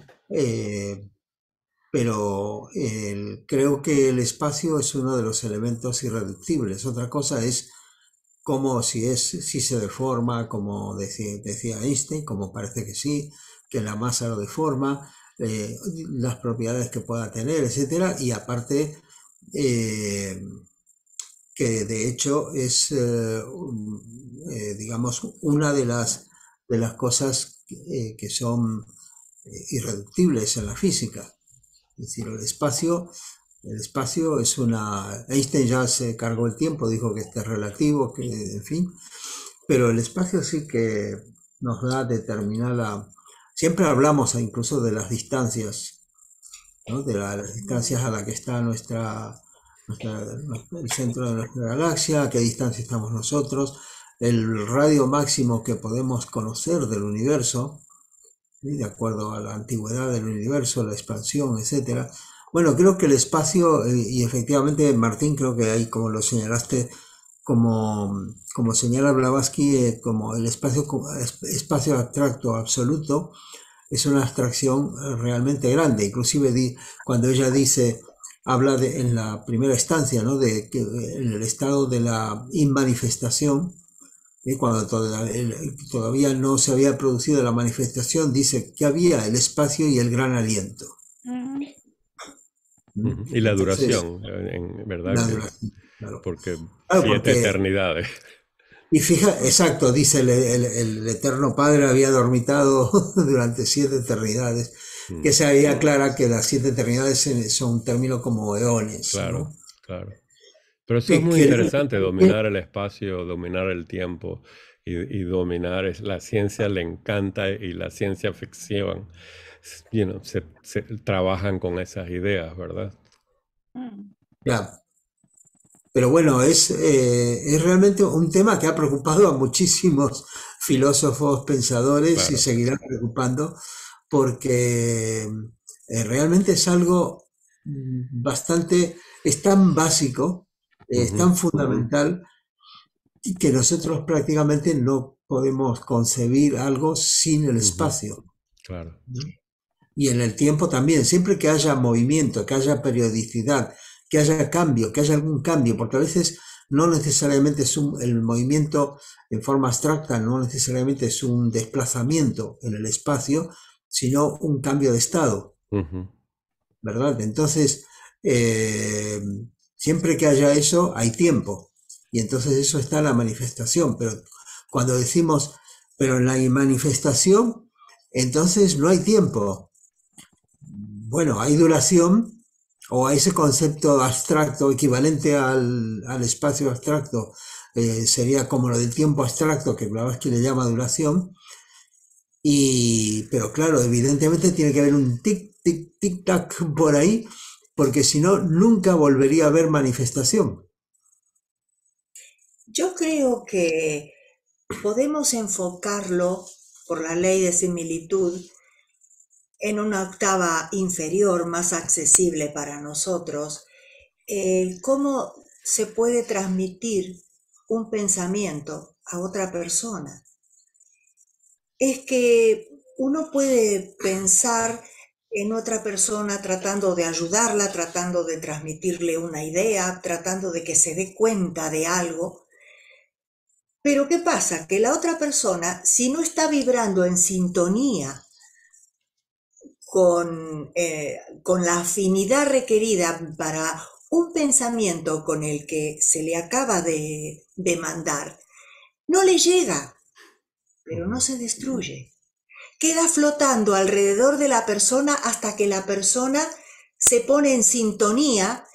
Pero creo que el espacio es uno de los elementos irreductibles. Otra cosa es cómo si se deforma, como decía Einstein, como parece que sí, que la masa lo deforma, las propiedades que pueda tener, etcétera, y aparte que de hecho es, digamos, una de las cosas que son irreductibles en la física. Es decir, el espacio es Einstein ya se cargó el tiempo, dijo que este es relativo, que en fin, pero el espacio sí que nos da determinada. Siempre hablamos incluso de las distancias, ¿no? De las distancias a la que está el centro de nuestra galaxia, a qué distancia estamos nosotros, el radio máximo que podemos conocer del universo, ¿sí? De acuerdo a la antigüedad del universo, la expansión, etcétera. Bueno, creo que el espacio, y efectivamente, Martín, creo que ahí, como lo señalaste, como señala Blavatsky, como el espacio abstracto absoluto, es una abstracción realmente grande. Inclusive cuando ella habla en la primera estancia, ¿no? De que en el estado de la inmanifestación, cuando todavía no se había producido la manifestación, dice que había el espacio y el gran aliento. Y la duración, ¿verdad? La duración, claro. Porque claro, 7 eternidades. Y exacto, dice el Eterno Padre había dormitado durante 7 eternidades, que se ahí aclara que las 7 eternidades son un término como eones. Claro, ¿no? claro. Pero eso es muy interesante, dominar el espacio, dominar el tiempo y dominar, la ciencia le encanta y la ciencia ficción, se trabajan con esas ideas, ¿verdad? Ya. Pero bueno, es realmente un tema que ha preocupado a muchísimos filósofos, pensadores, Claro. y seguirá preocupando, porque realmente es algo bastante, es tan básico, es tan fundamental, y que nosotros prácticamente no podemos concebir algo sin el espacio. Claro. Y en el tiempo también, siempre que haya movimiento, que haya periodicidad, que haya cambio, que haya algún cambio, porque a veces no necesariamente es el movimiento en forma abstracta, no necesariamente es un desplazamiento en el espacio, sino un cambio de estado, ¿verdad? Entonces, siempre que haya eso, hay tiempo, y entonces eso está en la manifestación, pero cuando decimos, pero en la manifestación, entonces no hay tiempo. Bueno, hay duración, o ese concepto abstracto equivalente al espacio abstracto, sería como lo del tiempo abstracto, que Blavatsky le llama duración, pero claro, evidentemente tiene que haber un tic, tic, tic, tac por ahí, porque si no, nunca volvería a haber manifestación. Yo creo que podemos enfocarlo por la ley de similitud en una octava inferior, más accesible para nosotros, cómo se puede transmitir un pensamiento a otra persona. Es que uno puede pensar en otra persona tratando de ayudarla, tratando de transmitirle una idea, tratando de que se dé cuenta de algo. Pero ¿qué pasa? Que la otra persona, si no está vibrando en sintonía con la afinidad requerida para un pensamiento con el que se le acaba de mandar, no le llega, pero no se destruye. Queda flotando alrededor de la persona hasta que la persona se pone en sintonía,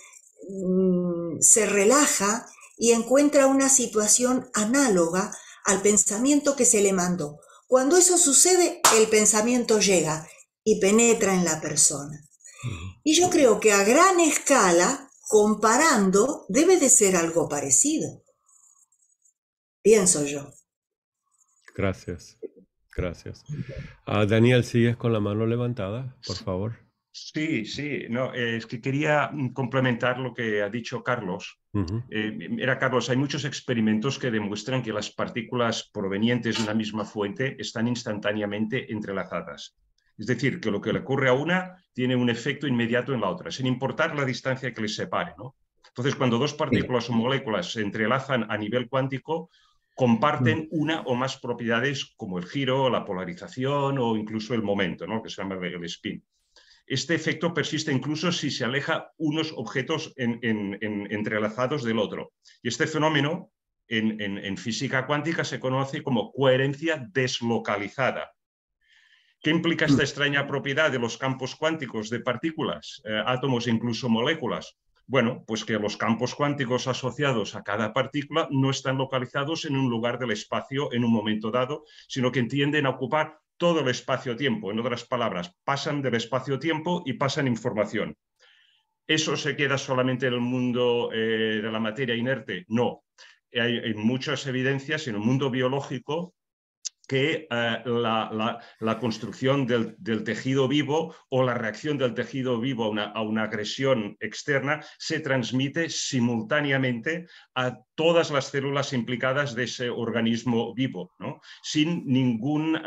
se relaja y encuentra una situación análoga al pensamiento que se le mandó. Cuando eso sucede, el pensamiento llega y penetra en la persona. Y yo creo que a gran escala, comparando, debe de ser algo parecido. Pienso yo. Gracias. Gracias. Daniel, ¿sigues con la mano levantada, por favor? Sí, no, es que quería complementar lo que ha dicho Carlos. Carlos, hay muchos experimentos que demuestran que las partículas provenientes de una misma fuente están instantáneamente entrelazadas. Es decir, que lo que le ocurre a una tiene un efecto inmediato en la otra, sin importar la distancia que les separe, ¿no? Entonces, cuando dos partículas o moléculas se entrelazan a nivel cuántico, comparten una o más propiedades como el giro, la polarización o incluso el momento, ¿no? Que se llama el spin. Este efecto persiste incluso si se aleja unos objetos entrelazados del otro. Y este fenómeno en física cuántica se conoce como coherencia deslocalizada. ¿Qué implica esta extraña propiedad de los campos cuánticos de partículas, átomos e incluso moléculas? Bueno, pues que los campos cuánticos asociados a cada partícula no están localizados en un lugar del espacio en un momento dado, sino que tienden a ocupar todo el espacio-tiempo. En otras palabras, pasan del espacio-tiempo y pasan información. ¿Eso se queda solamente en el mundo de la materia inerte? No. Hay muchas evidencias en el mundo biológico que la construcción del tejido vivo o la reacción del tejido vivo a una agresión externa se transmite simultáneamente a todas las células implicadas de ese organismo vivo, ¿no? Sin ningún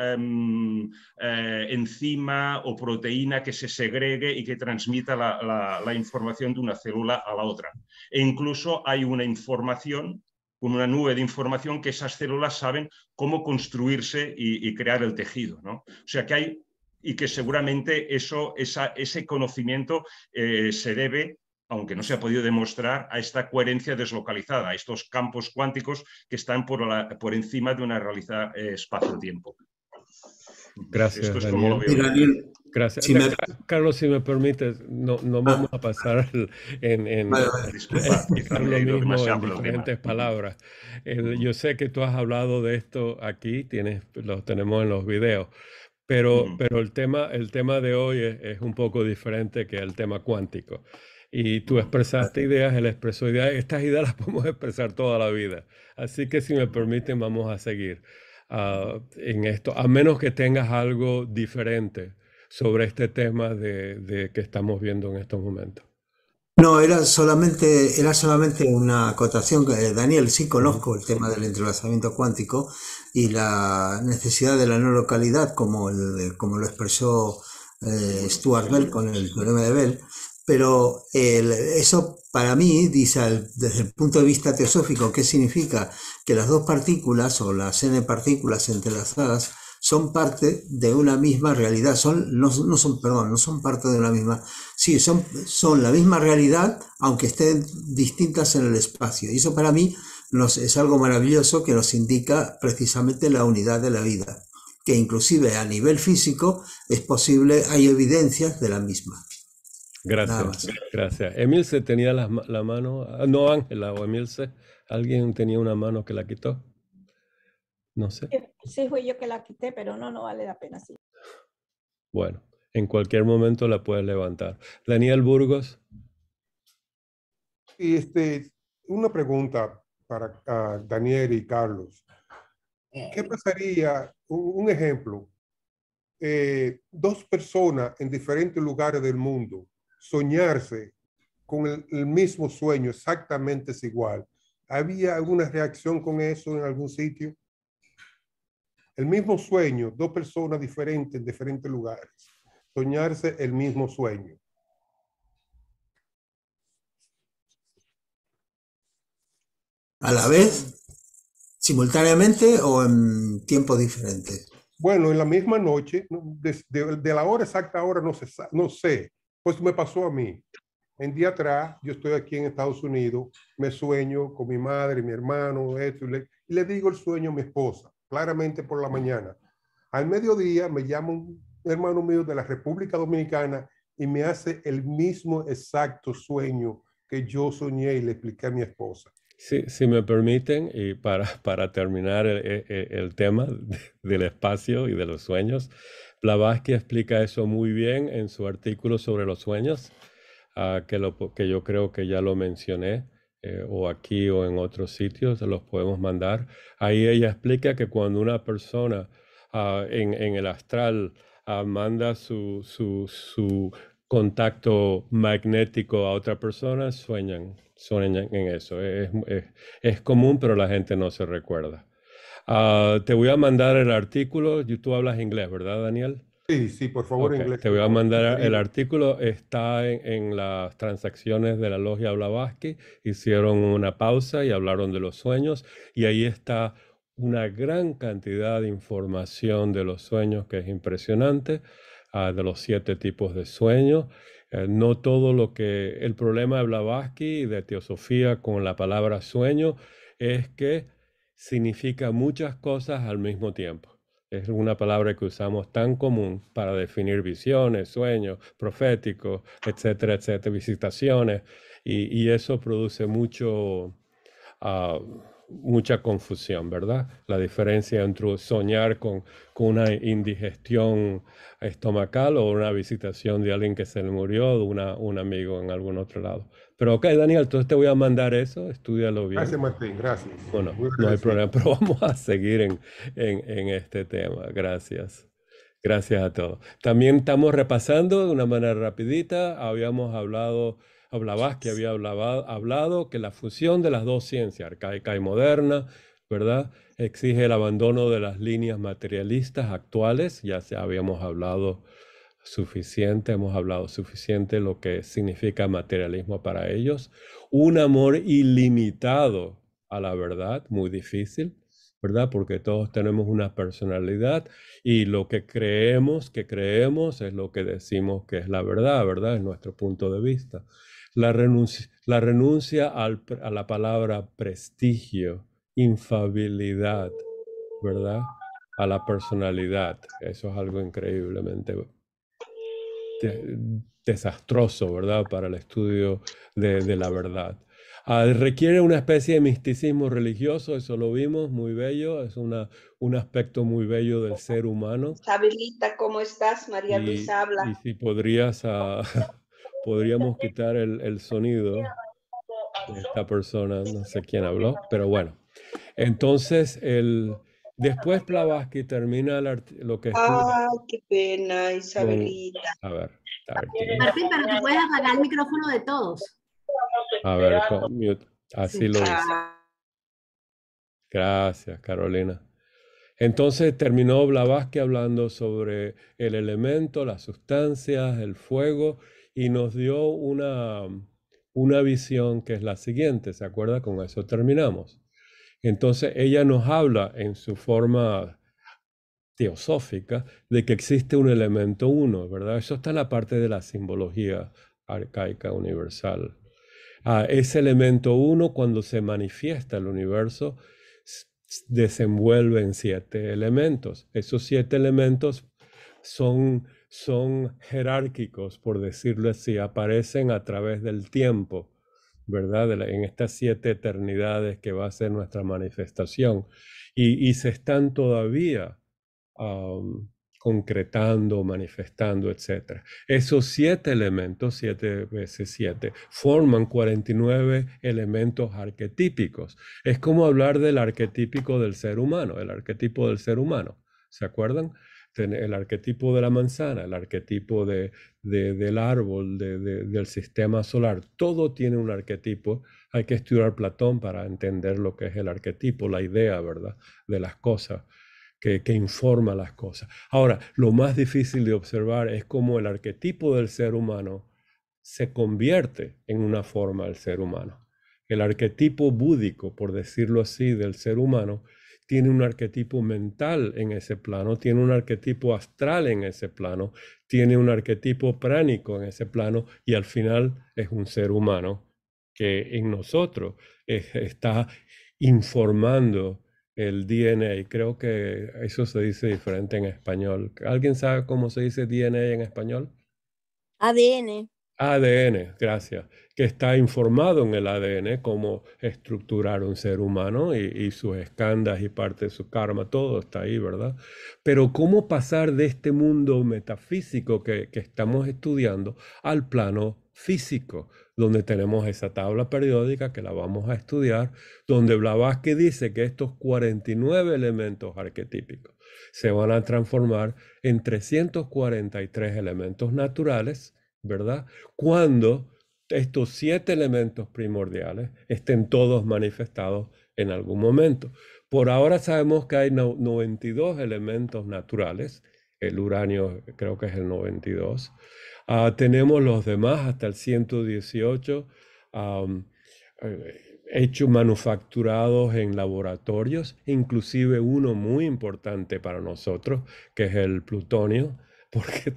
enzima o proteína que se segregue y que transmita la información de una célula a la otra. E incluso hay una información, una nube de información que esas células saben cómo construirse y crear el tejido, ¿no? O sea que hay, y que seguramente ese conocimiento se debe, aunque no se ha podido demostrar, a esta coherencia deslocalizada, a estos campos cuánticos que están por encima de una realidad espacio-tiempo. Gracias, Esto es Daniel. como lo veo. Daniel, Gracias. si me- Carlos, si me permites, no vamos a pasar en Vale, vale. Disculpa, explicar me lo he ido mismo en demasiado por el tema. diferentes palabras. Yo sé que tú has hablado de esto aquí, lo tenemos en los videos, pero el tema de hoy es un poco diferente que el tema cuántico. Y tú expresaste ideas, él expresó ideas, estas ideas las podemos expresar toda la vida. Así que si me permiten, vamos a seguir en esto, a menos que tengas algo diferente sobre este tema de que estamos viendo en estos momentos. No, era solamente una acotación. Daniel, sí conozco el tema del entrelazamiento cuántico y la necesidad de la no localidad, como lo expresó Stuart Bell con el teorema de Bell, pero eso para mí, dice desde el punto de vista teosófico, ¿qué significa? Que las dos partículas o las n partículas entrelazadas son parte de una misma realidad, no son parte de una misma, sí, son la misma realidad, aunque estén distintas en el espacio. Y eso para mí es algo maravilloso que nos indica precisamente la unidad de la vida, que inclusive a nivel físico es posible, hay evidencias de la misma. Gracias, gracias. Emilce tenía la mano, no Ángela o Emilce, ¿alguien tenía una mano que la quitó? No sé. Sí, fui yo que la quité, pero no vale la pena. Sí. Bueno, en cualquier momento la puedes levantar. Daniel Burgos. Y una pregunta para Daniel y Carlos. ¿Qué pasaría, un ejemplo, dos personas en diferentes lugares del mundo soñarse con el mismo sueño, exactamente es igual? ¿Había alguna reacción con eso en algún sitio? El mismo sueño, dos personas diferentes en diferentes lugares, soñarse el mismo sueño. ¿A la vez? ¿Simultáneamente o en tiempos diferentes? Bueno, en la misma noche, de la hora exacta ahora no sé, pues me pasó a mí. En día atrás, yo estoy aquí en Estados Unidos, me sueño con mi madre, mi hermano, esto, y le digo el sueño a mi esposa, claramente por la mañana. Al mediodía me llama un hermano mío de la República Dominicana y me hace el mismo exacto sueño que yo soñé y le expliqué a mi esposa. Sí, si me permiten, y para terminar el tema del espacio y de los sueños, Blavatsky explica eso muy bien en su artículo sobre los sueños, que yo creo que ya lo mencioné, o aquí o en otros sitios, los podemos mandar. Ahí ella explica que cuando una persona en el astral manda su contacto magnético a otra persona, sueñan en eso. Es común, pero la gente no se recuerda. Te voy a mandar el artículo. Tú hablas inglés, ¿verdad, Daniel? Sí, por favor, Okay. inglés. Te voy a mandar el artículo. Está en las transacciones de la Logia Blavatsky. Hicieron una pausa y hablaron de los sueños. Y ahí está una gran cantidad de información de los sueños que es impresionante, de los 7 tipos de sueños. No todo el problema de Blavatsky y de teosofía con la palabra sueño es que significa muchas cosas al mismo tiempo. Es una palabra que usamos tan común para definir visiones, sueños, proféticos, etcétera, etcétera, visitaciones, y eso produce mucha confusión, ¿verdad? La diferencia entre soñar con una indigestión estomacal o una visitación de alguien que se le murió, de un amigo en algún otro lado. Pero ok, Daniel, entonces te voy a mandar eso, estúdialo bien. Gracias, Martín, gracias. Bueno, no hay problema, pero vamos a seguir en este tema. Gracias. Gracias a todos. También estamos repasando de una manera rapidita. Blavatsky había hablado que la fusión de las dos ciencias, arcaica y moderna, ¿verdad?, exige el abandono de las líneas materialistas actuales. Ya habíamos hablado suficiente, hemos hablado suficiente lo que significa materialismo para ellos. Un amor ilimitado a la verdad, muy difícil, ¿verdad? Porque todos tenemos una personalidad y lo que creemos es lo que decimos que es la verdad, ¿verdad? Es nuestro punto de vista. La renuncia a la palabra prestigio, infalibilidad, ¿verdad? A la personalidad. Eso es algo increíblemente desastroso, ¿verdad? Para el estudio de la verdad. Requiere una especie de misticismo religioso, eso lo vimos, muy bello, es un aspecto muy bello del ser humano. Isabelita, ¿cómo estás? María Luisa habla. Y si podrías, podríamos quitar el sonido de esta persona, no sé quién habló, pero bueno. Entonces, después Blavatsky termina lo que estudia. Ay, qué pena, Isabelita. A ver. Martín, pero te puedes apagar el micrófono de todos. A ver, con mute. Así lo hice. Gracias, Carolina. Entonces terminó Blavatsky hablando sobre el elemento, las sustancias, el fuego, y nos dio una visión que es la siguiente. ¿Se acuerda? Con eso terminamos. Entonces ella nos habla en su forma teosófica de que existe un elemento uno, ¿verdad? Eso está en la parte de la simbología arcaica universal. Ese elemento uno, cuando se manifiesta el universo, desenvuelve en 7 elementos. Esos 7 elementos son jerárquicos, por decirlo así, aparecen a través del tiempo, ¿verdad? En estas 7 eternidades que va a ser nuestra manifestación. Y se están todavía concretando, manifestando, etc. Esos 7 elementos, 7 veces 7, forman 49 elementos arquetípicos. Es como hablar del arquetípico del ser humano, el arquetipo del ser humano. ¿Se acuerdan? El arquetipo de la manzana, el arquetipo del árbol, del sistema solar. Todo tiene un arquetipo. Hay que estudiar Platón para entender lo que es el arquetipo, la idea, ¿verdad?, de las cosas. Que informa las cosas. Ahora, lo más difícil de observar es cómo el arquetipo del ser humano se convierte en una forma del ser humano. El arquetipo búdico, por decirlo así, del ser humano, tiene un arquetipo mental en ese plano, tiene un arquetipo astral en ese plano, tiene un arquetipo pránico en ese plano, y al final es un ser humano que en nosotros está informando el DNA. Creo que eso se dice diferente en español. ¿Alguien sabe cómo se dice DNA en español? ADN. ADN, gracias. Que está informado en el ADN cómo estructurar un ser humano y sus escandas y parte de su karma, todo está ahí, ¿verdad? Pero cómo pasar de este mundo metafísico que estamos estudiando al plano físico, donde tenemos esa tabla periódica que la vamos a estudiar, donde Blavatsky dice que estos 49 elementos arquetípicos se van a transformar en 343 elementos naturales, ¿verdad? Cuando estos 7 elementos primordiales estén todos manifestados en algún momento. Por ahora sabemos que hay 92 elementos naturales. El uranio creo que es el 92. Tenemos los demás hasta el 118 hechos manufacturados en laboratorios, inclusive uno muy importante para nosotros, que es el plutonio, porque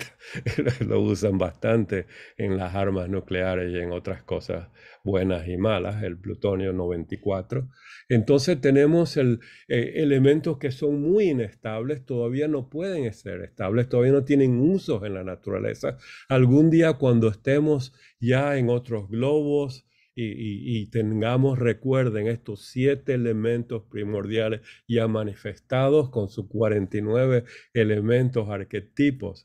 lo usan bastante en las armas nucleares y en otras cosas buenas y malas, el plutonio 94. Entonces tenemos elementos que son muy inestables, todavía no pueden ser estables, todavía no tienen usos en la naturaleza. Algún día, cuando estemos ya en otros globos y tengamos, recuerden, estos 7 elementos primordiales ya manifestados con sus 49 elementos arquetípicos,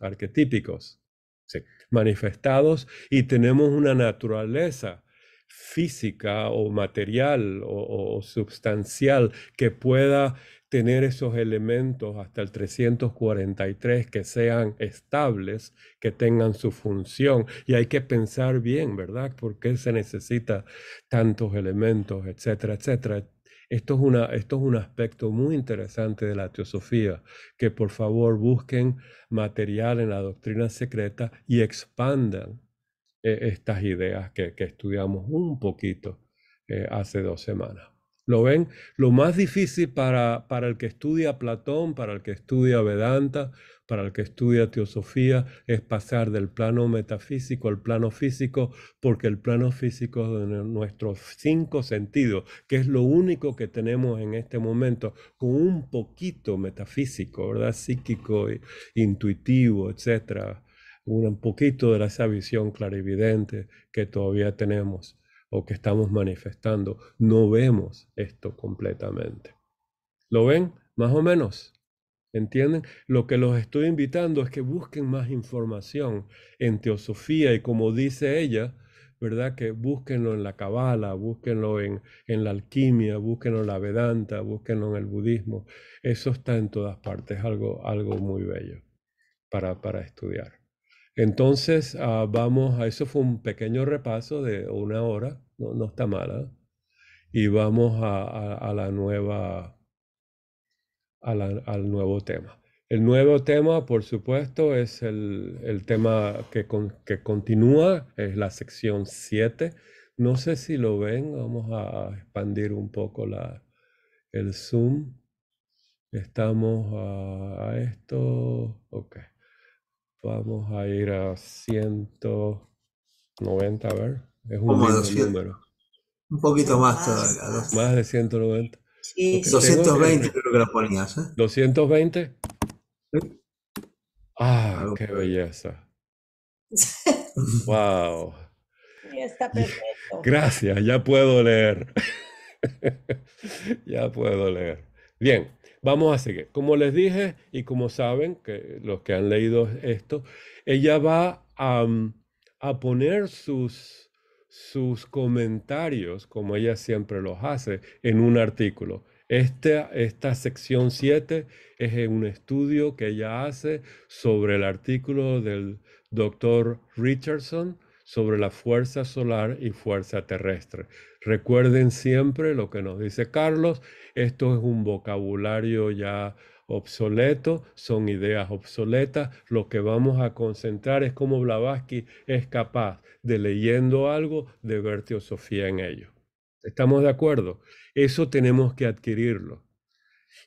sí, manifestados, y tenemos una naturaleza física o material o substancial que pueda tener esos elementos hasta el 343 que sean estables, que tengan su función. Y hay que pensar bien, ¿verdad? ¿Por qué se necesita tantos elementos, etcétera, etcétera? Esto es un aspecto muy interesante de la teosofía, que por favor busquen material en la doctrina secreta y expandan estas ideas que estudiamos un poquito hace 2 semanas. ¿Lo ven? Lo más difícil para el que estudia Platón, para el que estudia Vedanta, para el que estudia teosofía, es pasar del plano metafísico al plano físico, porque el plano físico de nuestros 5 sentidos, que es lo único que tenemos en este momento, con un poquito metafísico, ¿verdad? Psíquico, intuitivo, etcétera, un poquito de esa visión clarividente que todavía tenemos o que estamos manifestando. No vemos esto completamente. ¿Lo ven? Más o menos. ¿Entienden? Lo que los estoy invitando es que busquen más información en teosofía y, como dice ella, ¿verdad? Que búsquenlo en la Kabbalah, búsquenlo en la alquimia, búsquenlo en la Vedanta, búsquenlo en el budismo. Eso está en todas partes, algo muy bello para estudiar. Entonces, vamos a eso. Fue un pequeño repaso de 1 hora, no está mala. Y vamos al nuevo tema. El nuevo tema, por supuesto, es el tema que continúa, es la sección 7. No sé si lo ven, vamos a expandir un poco el zoom. Estamos a esto, ok. Vamos a ir a 190, a ver. Es un Como lindo 200, número. un poquito más todavía. Más de 190. Sí, Ok, sí. 220 creo que lo ponías, ¿eh? 220. Sí. Ah, Algo qué por ahí. belleza. Wow. Sí, está perfecto. Gracias, ya puedo leer. Ya puedo leer. Bien, vamos a seguir. Como les dije y como saben, que los que han leído esto, ella va a poner sus comentarios, como ella siempre los hace, en un artículo. Esta sección 7 es un estudio que ella hace sobre el artículo del doctor Richardson sobre la fuerza solar y fuerza terrestre. Recuerden siempre lo que nos dice Carlos, esto es un vocabulario ya obsoleto, son ideas obsoletas. Lo que vamos a concentrar es cómo Blavatsky es capaz de, leyendo algo, de ver teosofía en ello. ¿Estamos de acuerdo? Eso tenemos que adquirirlo.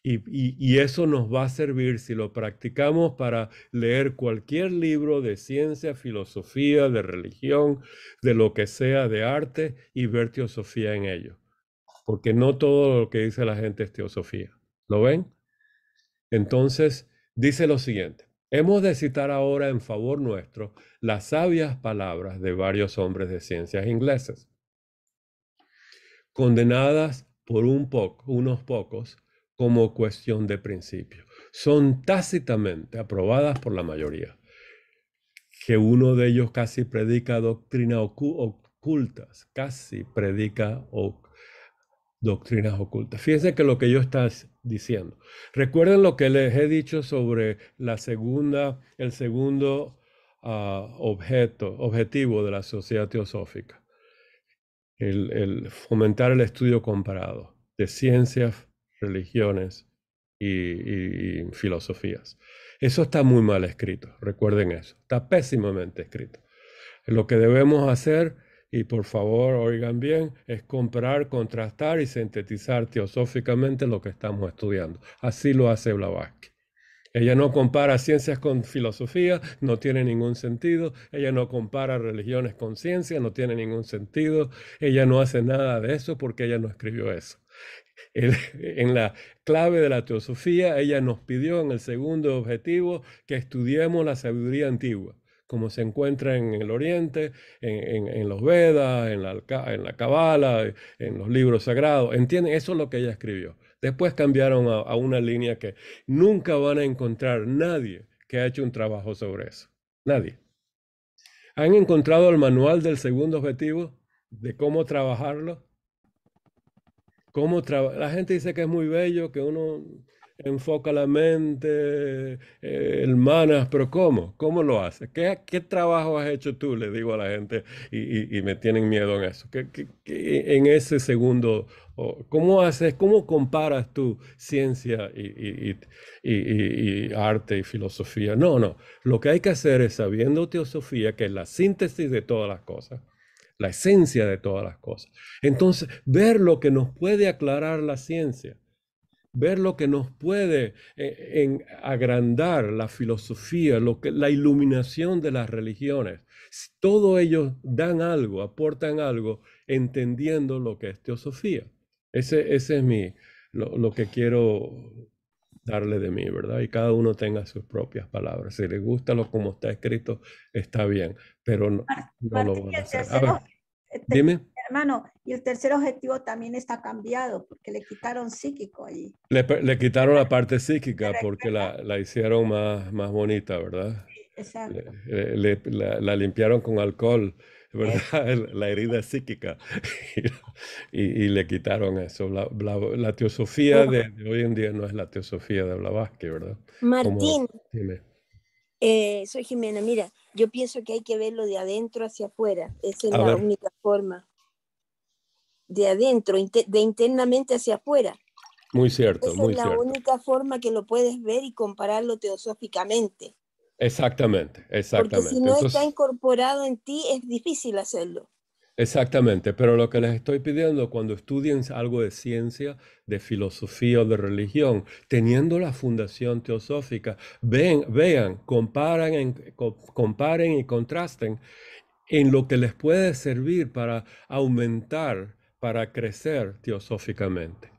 Y eso nos va a servir si lo practicamos para leer cualquier libro de ciencia, filosofía, de religión, de lo que sea, de arte, y ver teosofía en ello. Porque no todo lo que dice la gente es teosofía. ¿Lo ven? Entonces, dice lo siguiente. Hemos de citar ahora en favor nuestro las sabias palabras de varios hombres de ciencias ingleses, condenadas por unos pocos como cuestión de principio. Son tácitamente aprobadas por la mayoría. Que uno de ellos casi predica doctrinas ocultas, doctrinas ocultas. Fíjense que lo que yo estoy diciendo. Recuerden lo que les he dicho sobre el segundo objetivo de la sociedad teosófica. El fomentar el estudio comparado de ciencias, religiones y filosofías. Eso está muy mal escrito, recuerden eso, está pésimamente escrito. Lo que debemos hacer, y por favor oigan bien, es comparar, contrastar y sintetizar teosóficamente lo que estamos estudiando. Así lo hace Blavatsky. Ella no compara ciencias con filosofía, no tiene ningún sentido. Ella no compara religiones con ciencia, no tiene ningún sentido. Ella no hace nada de eso porque ella no escribió eso. En la clave de la teosofía, ella nos pidió en el segundo objetivo que estudiemos la sabiduría antigua, como se encuentra en el Oriente, en los Vedas, en la Kabbalah, en los libros sagrados. ¿Entienden? Eso es lo que ella escribió. Después cambiaron a una línea que nunca van a encontrar nadie que ha hecho un trabajo sobre eso. Nadie. ¿Han encontrado el manual del segundo objetivo de cómo trabajarlo? La gente dice que es muy bello, que uno enfoca la mente, el manas, pero ¿cómo? ¿Cómo lo hace? ¿Qué trabajo has hecho tú? Le digo a la gente y me tienen miedo en eso. En ese segundo, ¿cómo haces, cómo comparas tú ciencia y arte y filosofía? No. Lo que hay que hacer es, sabiendo teosofía, que es la síntesis de todas las cosas, la esencia de todas las cosas. Entonces, ver lo que nos puede aclarar la ciencia, ver lo que nos puede agrandar la filosofía, la iluminación de las religiones. Todos ellos dan algo, aportan algo, entendiendo lo que es teosofía. Ese es lo que quiero darle de mí, ¿verdad? Y cada uno tenga sus propias palabras. Si les gusta como está escrito, está bien, pero no lo van a hacer. A ver, dime. Hermano, y el tercer objetivo también está cambiado, porque le quitaron psíquico allí. Le quitaron la parte psíquica porque la hicieron más bonita, ¿verdad? Sí, exacto. La limpiaron con alcohol, ¿verdad? La herida psíquica. y le quitaron eso. La teosofía de hoy en día no es la teosofía de Blavatsky, ¿verdad? Martín, dime. Soy Jimena. Mira, yo pienso que hay que verlo de adentro hacia afuera. Esa es la única forma. De adentro, de internamente hacia afuera. Muy cierto, Esa muy es la cierto. única forma que lo puedes ver y compararlo teosóficamente. Exactamente. Porque si no está incorporado en ti, es difícil hacerlo. Exactamente, pero lo que les estoy pidiendo cuando estudien algo de ciencia, de filosofía o de religión, teniendo la fundación teosófica, vean, comparen y contrasten en lo que les puede servir para aumentar, para crecer teosóficamente,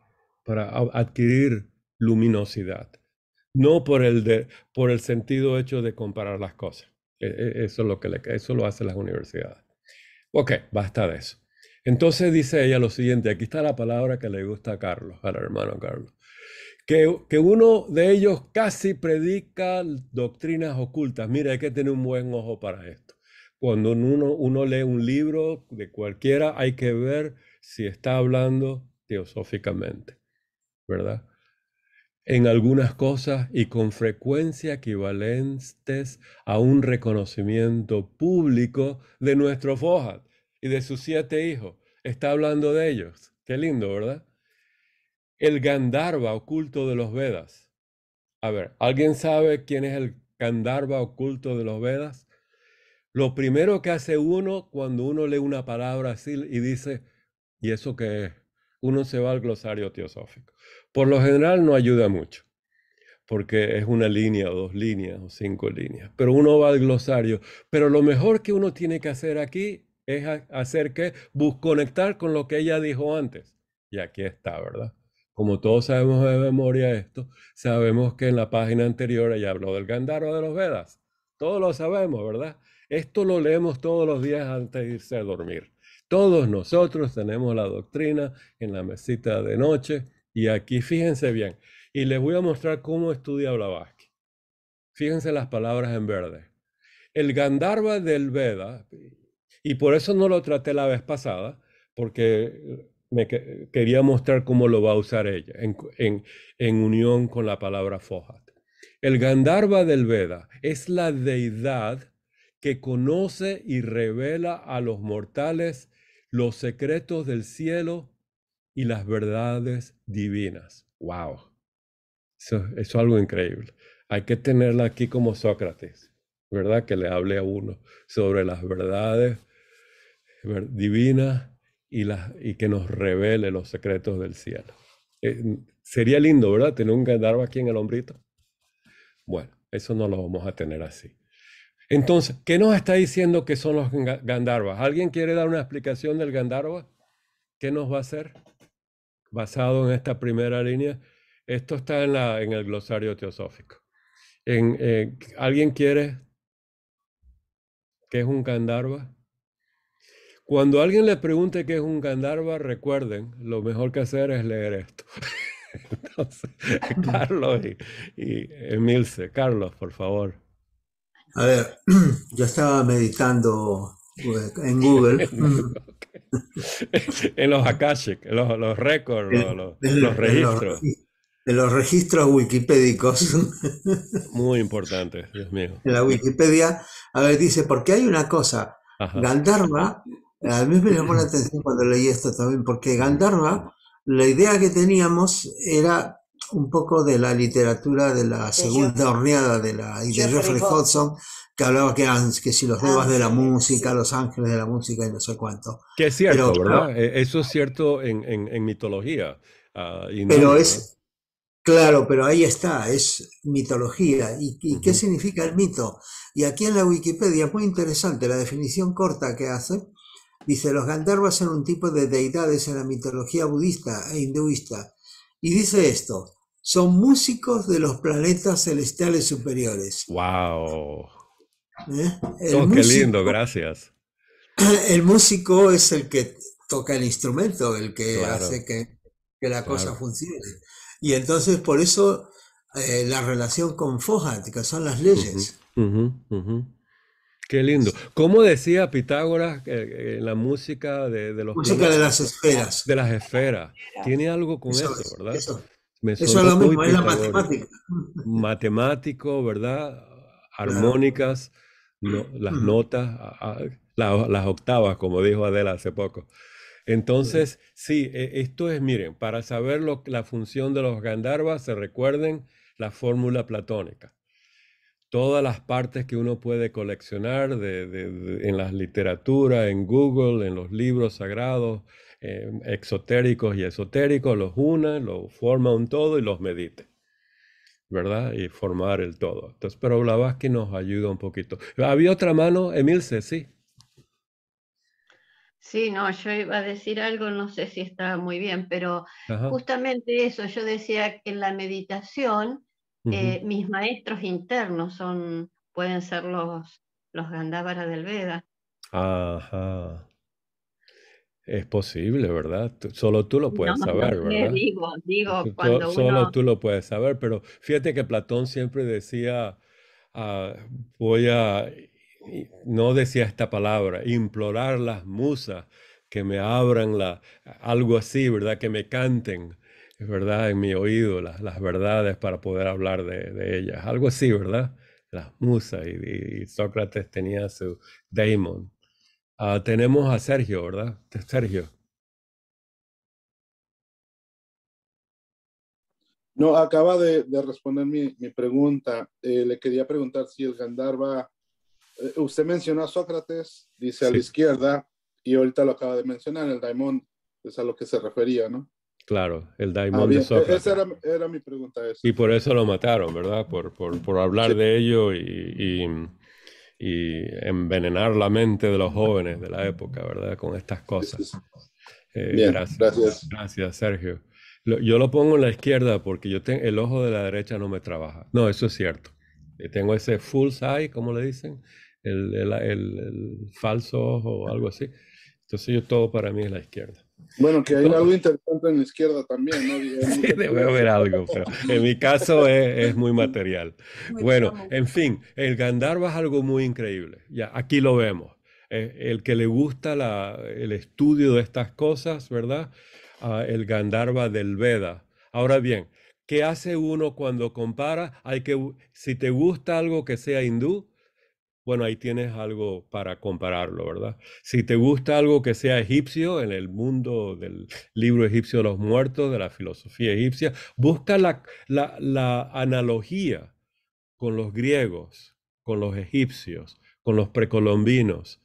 para adquirir luminosidad, no por el sentido hecho de comparar las cosas. Eso lo hacen las universidades. Ok, basta de eso. Entonces dice ella lo siguiente, aquí está la palabra que le gusta a Carlos, al hermano Carlos, que uno de ellos casi predica doctrinas ocultas. Mira, hay que tener un buen ojo para esto. Cuando uno lee un libro de cualquiera, hay que ver si está hablando teosóficamente, ¿verdad? En algunas cosas y con frecuencia equivalentes a un reconocimiento público de nuestro Fohat y de sus 7 hijos. Está hablando de ellos. Qué lindo, ¿verdad? El Gandharva oculto de los Vedas. A ver, ¿alguien sabe quién es el Gandharva oculto de los Vedas? Lo primero que hace uno cuando uno lee una palabra así y dice, ¿y eso qué es? Uno se va al glosario teosófico. Por lo general no ayuda mucho, porque es una línea o 2 líneas o 5 líneas, pero uno va al glosario. Pero lo mejor que uno tiene que hacer aquí es hacer que conectar con lo que ella dijo antes. Y aquí está, ¿verdad? Como todos sabemos de memoria esto, sabemos que en la página anterior ella habló del Gandharva de los Vedas. Todos lo sabemos, ¿verdad? Esto lo leemos todos los días antes de irse a dormir. Todos nosotros tenemos la doctrina en la mesita de noche y aquí fíjense bien. Y les voy a mostrar cómo estudia Blavatsky. Fíjense las palabras en verde. El Gandharva del Veda, y por eso no lo traté la vez pasada, porque quería mostrar cómo lo va a usar ella en unión con la palabra Fohat. El Gandharva del Veda es la deidad que conoce y revela a los mortales los secretos del cielo y las verdades divinas. ¡Wow! Eso es algo increíble. Hay que tenerla aquí como Sócrates, ¿verdad? Que le hable a uno sobre las verdades divinas y que nos revele los secretos del cielo. Sería lindo, ¿verdad? Tener un Gandharva aquí en el hombrito. Bueno, eso no lo vamos a tener así. Entonces, ¿qué nos está diciendo que son los Gandharvas? ¿Alguien quiere dar una explicación del Gandharva? ¿Qué nos va a hacer? Basado en esta primera línea. Esto está en el glosario teosófico. ¿Alguien quiere ¿Qué es un Gandharva? Cuando alguien le pregunte qué es un Gandharva, recuerden, lo mejor que hacer es leer esto. Entonces, Carlos y Emilce. Carlos, por favor. A ver, yo estaba meditando en Google. En los Akashic, los récords, los registros. En los registros wikipédicos. Muy importante, Dios mío. En la Wikipedia, a ver, dice, porque hay una cosa, Ajá. Gandharva, a mí me llamó la atención cuando leí esto también, porque Gandharva, la idea que teníamos era un poco de la literatura de la segunda horneada de Geoffrey Hodgson, que hablaba que si los devas de la música, los ángeles de la música y no sé cuánto. Que es cierto, pero, ¿verdad? Eso es cierto en mitología. Pero es, claro, pero ahí está, es mitología. ¿Y qué significa el mito? Y aquí en la Wikipedia, muy interesante, la definición corta que hace, dice, los Gandharvas son un tipo de deidades en la mitología budista e hinduista. Y dice esto, son músicos de los planetas celestiales superiores. ¡Wow! Músico, qué lindo, gracias. El músico es el que toca el instrumento, el que hace que la cosa funcione. Y entonces por eso la relación con Fohat, que son las leyes. Qué lindo. ¿Cómo decía Pitágoras en la música de los música de las esferas? De las esferas. Tiene algo con eso, ¿verdad? Eso es lo mismo, es la matemática. Matemático, ¿verdad? Armónicas, las notas, las octavas, como dijo Adela hace poco. Entonces, sí, esto es, miren, para saber la función de los Gandharvas, se recuerden la fórmula platónica. Todas las partes que uno puede coleccionar en la literatura, en Google, en los libros sagrados, exotéricos y esotéricos, los una, lo forma un todo y los medite, ¿verdad? Y formar el todo. Entonces, pero Blavatsky nos ayuda un poquito. ¿Había otra mano, Emilce? Sí. Sí, no, yo iba a decir algo, no sé si está muy bien, pero justamente eso, yo decía que en la meditación mis maestros internos pueden ser los Gandhavaras del Veda. Ajá. Es posible, ¿verdad? Solo tú lo puedes saber, ¿verdad? Digo, cuando solo tú lo puedes saber, pero fíjate que Platón siempre decía, no decía esta palabra, implorar las musas que me abran algo así, ¿verdad? Que me canten, ¿verdad? En mi oído las verdades para poder hablar de ellas. Algo así, ¿verdad? Las musas y Sócrates tenía su daemon. Tenemos a Sergio, ¿verdad? Sergio. No, acaba de responder mi pregunta. Le quería preguntar si el Gandharva, usted mencionó a Sócrates, dice a la izquierda, y ahorita lo acaba de mencionar, el daimon es a lo que se refería, ¿no? Claro, el daimon de Sócrates. Esa era mi pregunta. Y por eso lo mataron, ¿verdad? Por hablar de ello y envenenar la mente de los jóvenes de la época, ¿verdad? Con estas cosas. Bien, gracias. Gracias, Sergio. Yo lo pongo en la izquierda porque el ojo de la derecha no me trabaja. No, eso es cierto. Tengo ese false eye, ¿cómo le dicen? El falso ojo o algo así. Entonces todo para mí es la izquierda. Bueno, que hay algo interesante en la izquierda también, ¿no? Sí, debe haber algo, pero en mi caso es muy material. Bueno, en fin, el Gandharva es algo muy increíble. Ya, aquí lo vemos. El que le gusta el estudio de estas cosas, ¿verdad? El Gandharva del Veda. Ahora bien, ¿qué hace uno cuando compara? Si te gusta algo que sea hindú, bueno, ahí tienes algo para compararlo, ¿verdad? Si te gusta algo que sea egipcio, en el mundo del libro egipcio de los muertos, de la filosofía egipcia, busca la analogía con los griegos, con los egipcios, con los precolombinos,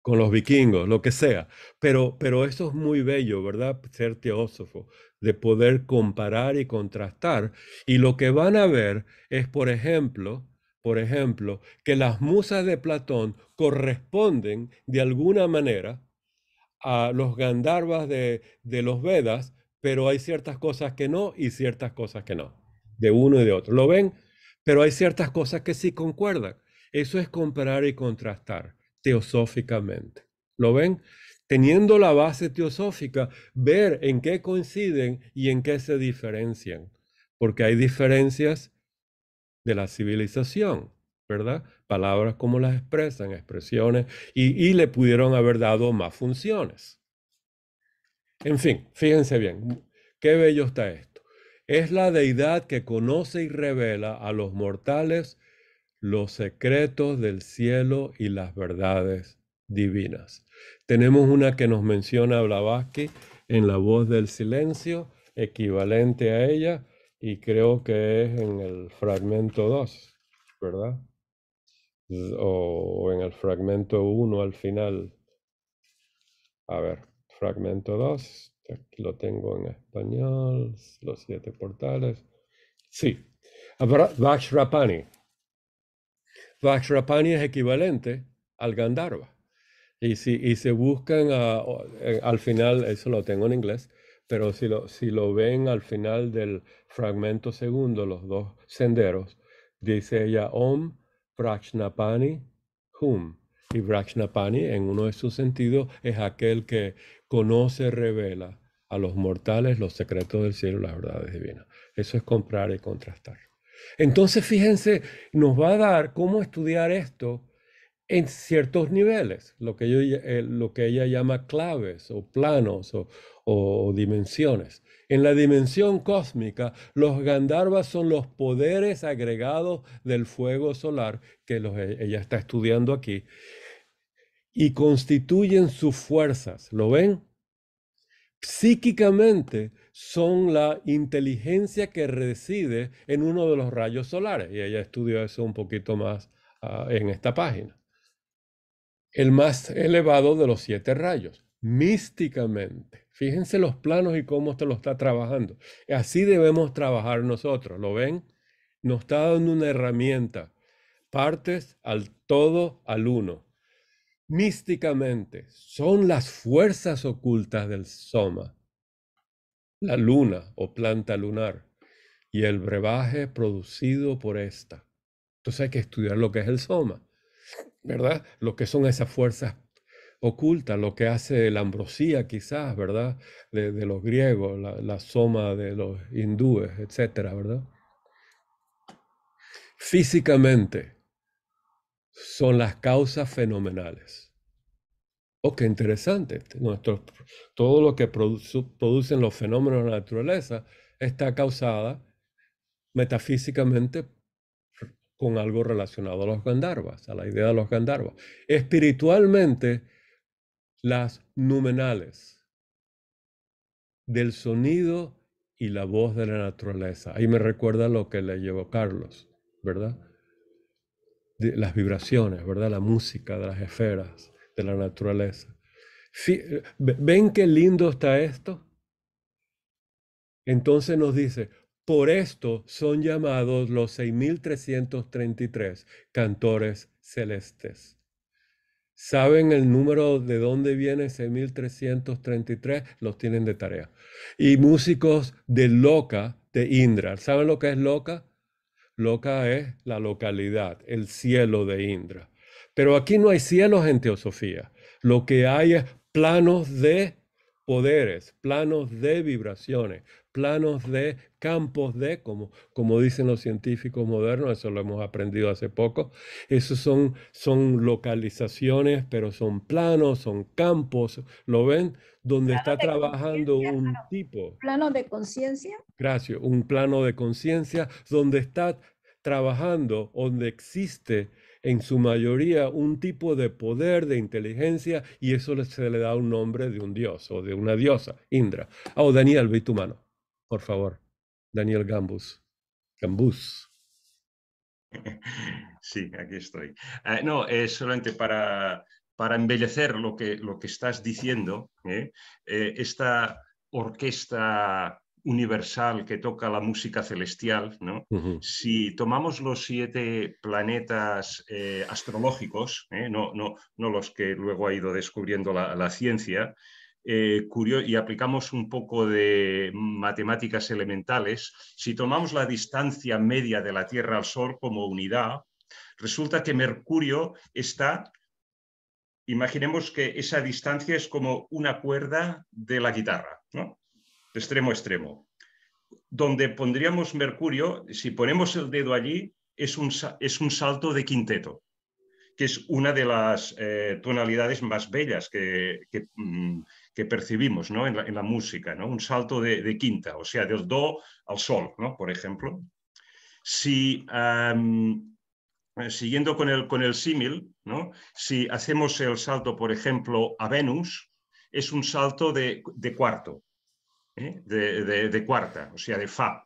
con los vikingos, lo que sea. Pero eso es muy bello, ¿verdad? Ser teósofo, de poder comparar y contrastar. Y lo que van a ver es, por ejemplo, que las musas de Platón corresponden de alguna manera a los Gandharvas de los Vedas, pero hay ciertas cosas que no y ciertas cosas que no, de uno y de otro. ¿Lo ven? Pero hay ciertas cosas que sí concuerdan. Eso es comparar y contrastar teosóficamente. ¿Lo ven? Teniendo la base teosófica, ver en qué coinciden y en qué se diferencian. Porque hay diferencias de la civilización, ¿verdad? Palabras como las expresan, expresiones, y le pudieron haber dado más funciones. En fin, fíjense bien, qué bello está esto. Es la deidad que conoce y revela a los mortales los secretos del cielo y las verdades divinas. Tenemos una que nos menciona Blavatsky en La voz del silencio, equivalente a ella, y creo que es en el fragmento 2, ¿verdad? O en el fragmento 1 al final. A ver, fragmento 2, aquí lo tengo en español, los 7 portales. Sí, Vajrapani. Vajrapani es equivalente al Gandharva. Y se buscan al final, eso lo tengo en inglés, pero si lo ven al final del fragmento segundo, los dos senderos, dice ella Om Vrajnapani Hum. Y Vrajnapani, en uno de sus sentidos, es aquel que conoce, revela a los mortales los secretos del cielo y las verdades divinas. Eso es comparar y contrastar. Entonces, fíjense, nos va a dar cómo estudiar esto en ciertos niveles, lo que ella llama claves o planos o dimensiones. En la dimensión cósmica, los Gandharvas son los poderes agregados del fuego solar, que ella está estudiando aquí, y constituyen sus fuerzas. ¿Lo ven? Psíquicamente son la inteligencia que reside en uno de los rayos solares, y ella estudió eso un poquito más en esta página. El más elevado de los 7 rayos, místicamente. Fíjense los planos y cómo esto lo está trabajando. Así debemos trabajar nosotros, ¿lo ven? Nos está dando una herramienta. Partes al todo, al uno. Místicamente, son las fuerzas ocultas del soma, la luna o planta lunar, y el brebaje producido por esta. Entonces hay que estudiar lo que es el soma, ¿verdad? Lo que son esas fuerzas ocultas, lo que hace la ambrosía quizás, ¿verdad? De los griegos, la soma de los hindúes, etcétera, ¿verdad? Físicamente son las causas fenomenales. Oh, qué interesante. Todo lo que producen los fenómenos de la naturaleza está causada metafísicamente con algo relacionado a los Gandharvas, a la idea de los Gandharvas. Espiritualmente, las numenales del sonido y la voz de la naturaleza. Ahí me recuerda lo que le llevó Carlos, ¿verdad? De las vibraciones, ¿verdad? La música de las esferas de la naturaleza. ¿Ven qué lindo está esto? Entonces nos dice, por esto son llamados los 6,333 cantores celestes. ¿Saben el número de dónde viene 6,333? Los tienen de tarea. Y músicos de Loka, de Indra. ¿Saben lo que es Loka? Loka es la localidad, el cielo de Indra. Pero aquí no hay cielos en teosofía. Lo que hay es planos de poderes, planos de vibraciones, planos de campos de, como dicen los científicos modernos, eso lo hemos aprendido hace poco, esos son localizaciones, pero son planos, son campos, ¿lo ven? Donde está trabajando un tipo. ¿Plano de conciencia? Gracias, un plano de conciencia donde está trabajando, donde existe en su mayoría un tipo de poder, de inteligencia, y eso se le da un nombre de un dios o de una diosa, Indra. Oh, Daniel, ve tu mano, por favor. Daniel Gambus. Gambus. Sí, aquí estoy. No, es solamente para embellecer lo que estás diciendo, esta orquesta universal que toca la música celestial, ¿no? Si tomamos los 7 planetas astrológicos, no los que luego ha ido descubriendo la ciencia, y aplicamos un poco de matemáticas elementales, si tomamos la distancia media de la Tierra al Sol como unidad, Resulta que Mercurio está, imaginemos que esa distancia es como una cuerda de la guitarra, ¿no? De extremo a extremo. Donde pondríamos Mercurio, si ponemos el dedo allí, es un salto de quinteto, que es una de las tonalidades más bellas que percibimos, ¿no? en la música, ¿no? Un salto de quinta, o sea, del do al sol, ¿no? Por ejemplo. Si, siguiendo con el símil, ¿no? Si hacemos el salto, por ejemplo, a Venus, es un salto de cuarto, de cuarta, o sea, de fa.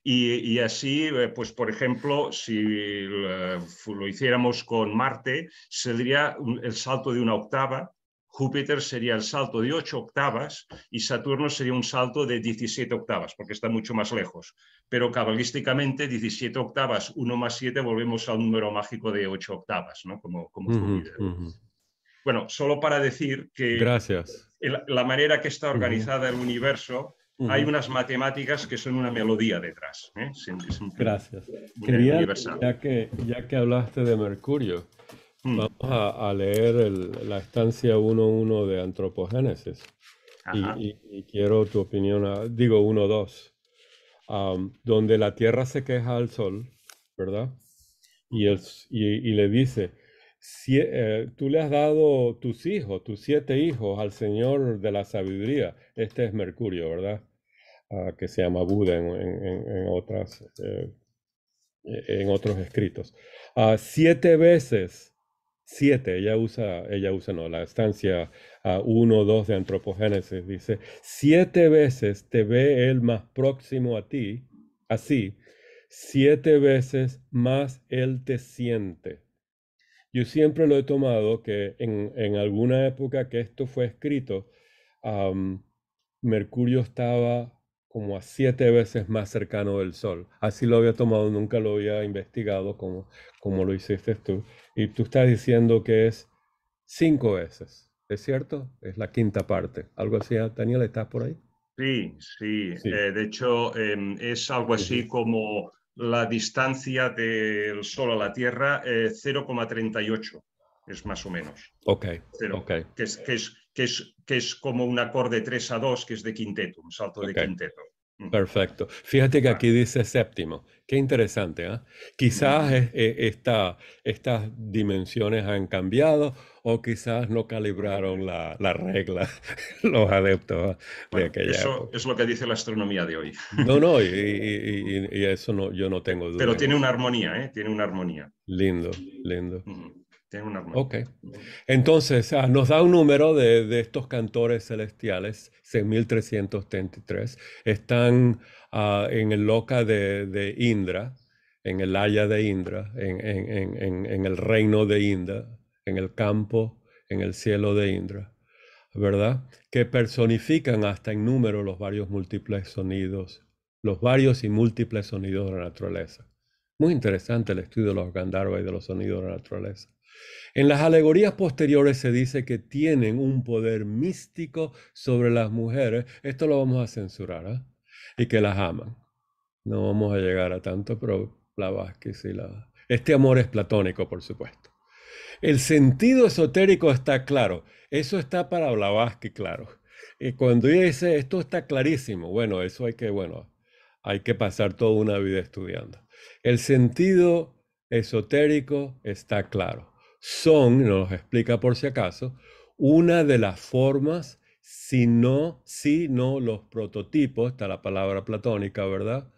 Y así, pues por ejemplo, si lo hiciéramos con Marte, sería el salto de una octava, Júpiter sería el salto de 8 octavas y Saturno sería un salto de 17 octavas, porque está mucho más lejos. Pero cabalísticamente, 17 octavas, 1 más 7, volvemos al número mágico de 8 octavas, ¿no? Como Júpiter. Bueno, solo para decir que gracias. La manera que está organizada el universo, hay unas matemáticas que son una melodía detrás. Gracias. Quería, ya que hablaste de Mercurio, vamos a leer la estancia 1.1 de Antropogénesis. Y quiero tu opinión, digo 1.2, donde la Tierra se queja al Sol, ¿verdad? Y le dice, tú le has dado tus 7 hijos al Señor de la sabiduría. Este es Mercurio, ¿verdad? Que se llama Buda en otros escritos. 7 veces, ella usa no, la estancia 1.2 de Antropogénesis dice, 7 veces te ve él más próximo a ti, así, 7 veces más él te siente. Yo siempre lo he tomado que en alguna época que esto fue escrito, Mercurio estaba como a 7 veces más cercano del Sol. Así lo había tomado, nunca lo había investigado como lo hiciste tú. Y tú estás diciendo que es 5 veces, ¿es cierto? Es la quinta parte. Algo así, Daniel, ¿estás por ahí? Sí. De hecho, es algo así como la distancia del Sol a la Tierra, 0,38, es más o menos. Que es como un acorde 3/2, que es de quinteto, un salto de quinteto. Perfecto. Fíjate que aquí dice séptimo. Qué interesante, ¿eh? Quizás estas dimensiones han cambiado o quizás no calibraron la regla los adeptos de aquella época. Es lo que dice la astronomía de hoy. No, y eso no, yo no tengo duda. Pero tiene una armonía, ¿eh? Tiene una armonía. Lindo. Tiene una armonía. Ok. Entonces, nos da un número de estos cantores celestiales, 6.333. Están en el loka de Indra, en el Haya de Indra, en el reino de Indra, en el campo, en el cielo de Indra, ¿verdad? Que personifican hasta en número los varios múltiples sonidos, los varios y múltiples sonidos de la naturaleza. Muy interesante el estudio de los Gandharvas y de los sonidos de la naturaleza. En las alegorías posteriores se dice que tienen un poder místico sobre las mujeres. Esto lo vamos a censurar, ¿eh? Y que las aman. No vamos a llegar a tanto, pero Blavatsky sí la... Este amor es platónico, por supuesto. El sentido esotérico está claro. Eso está para Blavatsky, claro. Y cuando ella dice, esto está clarísimo, bueno, eso hay que pasar toda una vida estudiando. El sentido esotérico está claro. Son, nos explica por si acaso, una de las formas, si no los prototipos, está la palabra platónica, ¿verdad?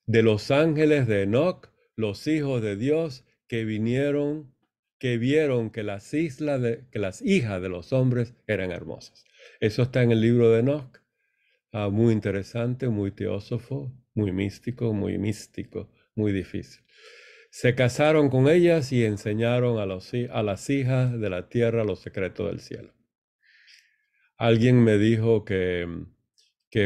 De los ángeles de Enoch, los hijos de Dios que vieron que las hijas de los hombres eran hermosas. Eso está en el libro de Enoch, muy interesante, muy teósofo, muy místico, muy difícil. Se casaron con ellas y enseñaron a las hijas de la tierra los secretos del cielo. Alguien me dijo que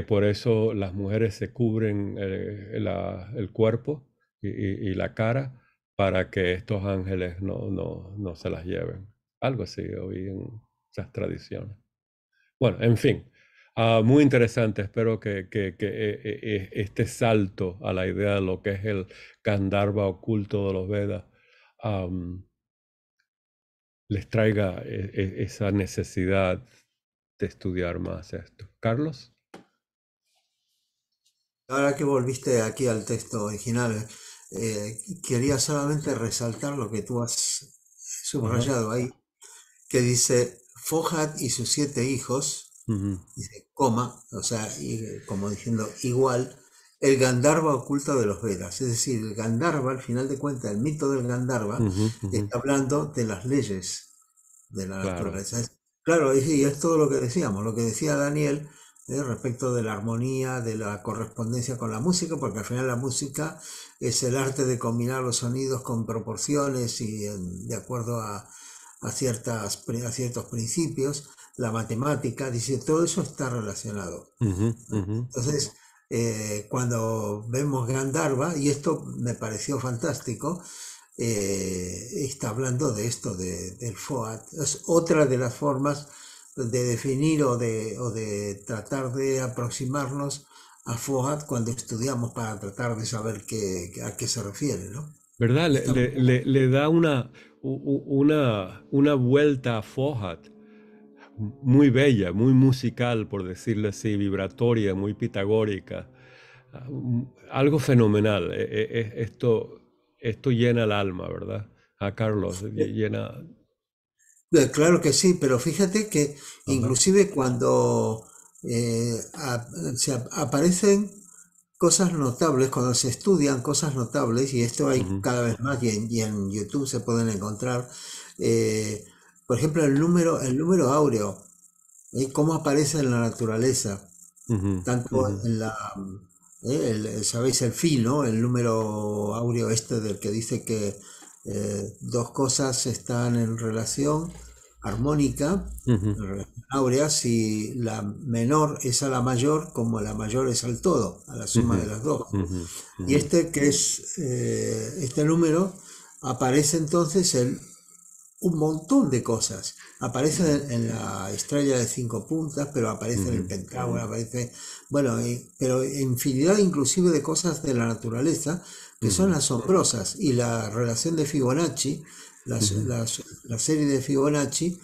por eso las mujeres se cubren el cuerpo y la cara para que estos ángeles no se las lleven. Algo así oí en esas tradiciones. Bueno, en fin, Muy interesante. Espero que este salto a la idea de lo que es el Gandharva oculto de los Vedas les traiga esa necesidad de estudiar más esto. Carlos. Ahora que volviste aquí al texto original, quería solamente resaltar lo que tú has subrayado ahí, que dice Fohat y sus 7 hijos, dice coma, o sea, como diciendo igual, el Gandharva oculto de los Vedas. Es decir, el Gandharva, al final de cuentas, el mito del Gandharva, está hablando de las leyes de la naturaleza. Claro, y es todo lo que decíamos, lo que decía Daniel, respecto de la armonía, de la correspondencia con la música, porque al final la música es el arte de combinar los sonidos con proporciones y de acuerdo a ciertos principios. La matemática, dice, todo eso está relacionado. Entonces, cuando vemos Gandharva, y esto me pareció fantástico, está hablando de esto, del Fohat. Es otra de las formas de definir o de tratar de aproximarnos a Fohat cuando estudiamos para tratar de saber a qué se refiere, ¿no? ¿Verdad? Le da una vuelta a Fohat muy bella, muy musical, por decirlo así, vibratoria, muy pitagórica. Algo fenomenal. Esto llena el alma, ¿verdad? A Carlos, llena... Claro que sí, pero fíjate que inclusive cuando aparecen cosas notables, cuando se estudian cosas notables, y esto hay cada vez más, y en YouTube se pueden encontrar, por ejemplo, el número áureo, cómo aparece en la naturaleza, tanto en la... sabéis el phi, ¿no? El número áureo del que dice que 2 cosas están en relación armónica, áurea, si la menor es a la mayor, como la mayor es al todo, a la suma de las dos. Y que es este número, aparece entonces un montón de cosas. Aparece en la estrella de 5 puntas, pero aparece en el pentágono, aparece, bueno, pero infinidad inclusive de cosas de la naturaleza que son asombrosas. Y la relación de Fibonacci, la serie de Fibonacci,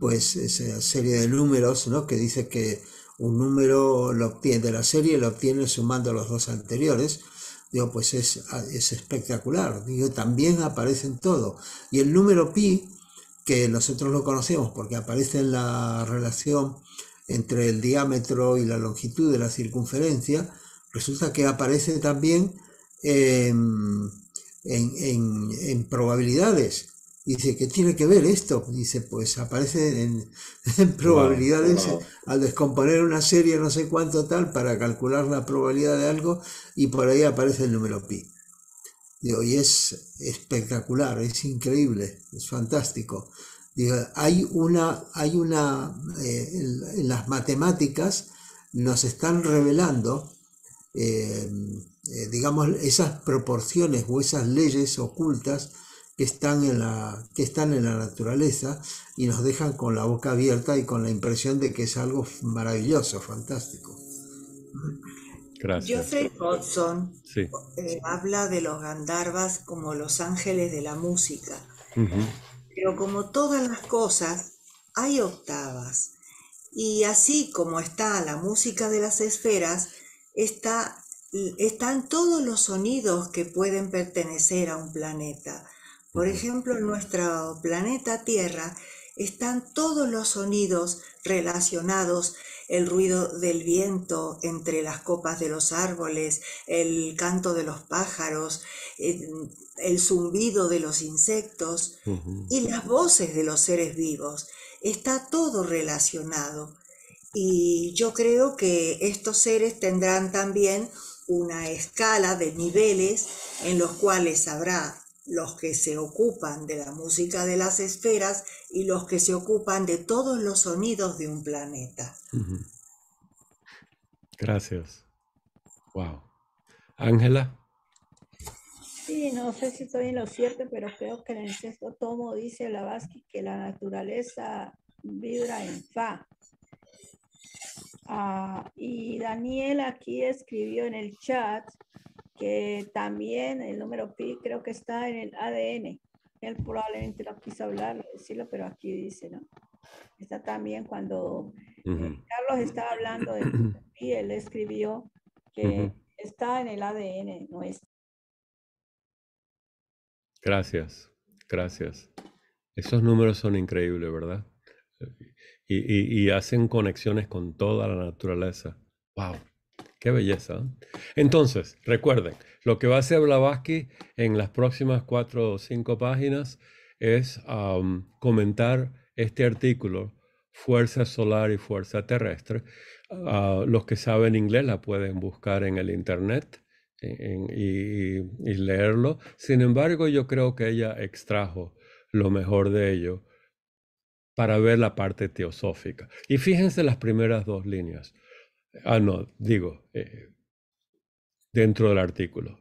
pues esa serie de números, ¿no? Que dice que un número de la serie lo obtiene sumando los 2 anteriores. Digo, pues es espectacular. Digo, también aparece en todo. Y el número pi, que nosotros lo conocemos porque aparece en la relación entre el diámetro y la longitud de la circunferencia, resulta que aparece también en probabilidades. Dice, ¿qué tiene que ver esto? Dice, pues aparece en probabilidades al descomponer una serie no sé cuánto tal para calcular la probabilidad de algo, y por ahí aparece el número pi. Digo, y es espectacular, es increíble, es fantástico. Digo, en las matemáticas nos están revelando, digamos, esas proporciones o esas leyes ocultas que están en la naturaleza, y nos dejan con la boca abierta y con la impresión de que es algo maravilloso, fantástico. Gracias. Geoffrey Hodgson habla de los Gandharvas como los ángeles de la música, pero como todas las cosas hay octavas, y así como está la música de las esferas, están todos los sonidos que pueden pertenecer a un planeta. Por ejemplo, en nuestro planeta Tierra están todos los sonidos relacionados, el ruido del viento entre las copas de los árboles, el canto de los pájaros, el zumbido de los insectos y las voces de los seres vivos. Está todo relacionado. Y yo creo que estos seres tendrán también una escala de niveles en los cuales habrá los que se ocupan de la música de las esferas y los que se ocupan de todos los sonidos de un planeta. Gracias. Wow. Ángela. Sí, no sé si estoy en lo cierto, pero creo que en el 6º tomo dice Blavatsky que la naturaleza vibra en fa. Y Daniel aquí escribió en el chat que también el número pi creo que está en el ADN. Él probablemente lo quiso hablar, decirlo, pero aquí dice, ¿no? Está también cuando Carlos estaba hablando del número pi, él escribió que está en el ADN nuestro. Gracias, gracias. Esos números son increíbles, ¿verdad? Y hacen conexiones con toda la naturaleza. ¡Wow! ¡Qué belleza! Entonces, recuerden, lo que va a hacer Blavatsky en las próximas 4 o 5 páginas es comentar este artículo, Fuerza Solar y Fuerza Terrestre. Los que saben inglés la pueden buscar en el internet y leerlo. Sin embargo, yo creo que ella extrajo lo mejor de ello para ver la parte teosófica. Y fíjense las primeras 2 líneas. Dentro del artículo.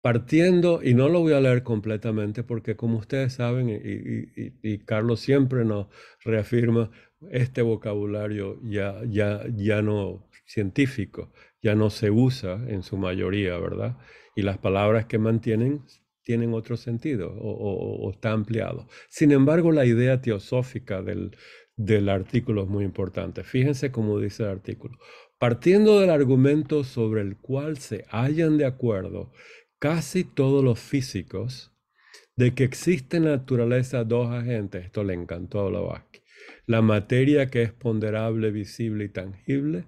Partiendo, y no lo voy a leer completamente porque como ustedes saben, y Carlos siempre nos reafirma, este vocabulario ya no científico, ya no se usa en su mayoría, ¿verdad? Y las palabras que mantienen tienen otro sentido o está ampliado. Sin embargo, la idea teosófica del artículo es muy importante. Fíjense cómo dice el artículo. Partiendo del argumento sobre el cual se hallan de acuerdo casi todos los físicos de que existe en la naturaleza 2 agentes, esto le encantó a Blavatsky, la materia que es ponderable, visible y tangible,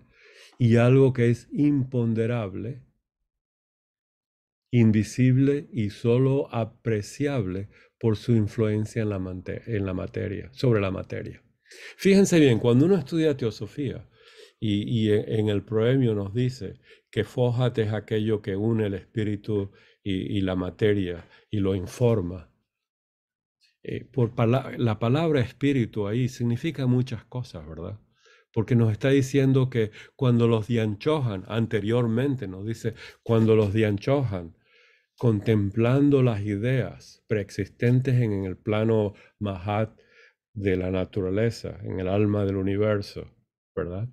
y algo que es imponderable, invisible y solo apreciable por su influencia en la materia, sobre la materia. Fíjense bien, cuando uno estudia teosofía, y en el proemio nos dice que Fohat es aquello que une el espíritu y la materia y lo informa. La palabra espíritu ahí significa muchas cosas, ¿verdad? Porque nos está diciendo que cuando los Dianchohan, anteriormente nos dice, cuando los Dianchohan, contemplando las ideas preexistentes en el plano Mahat de la naturaleza, en el alma del universo, ¿verdad?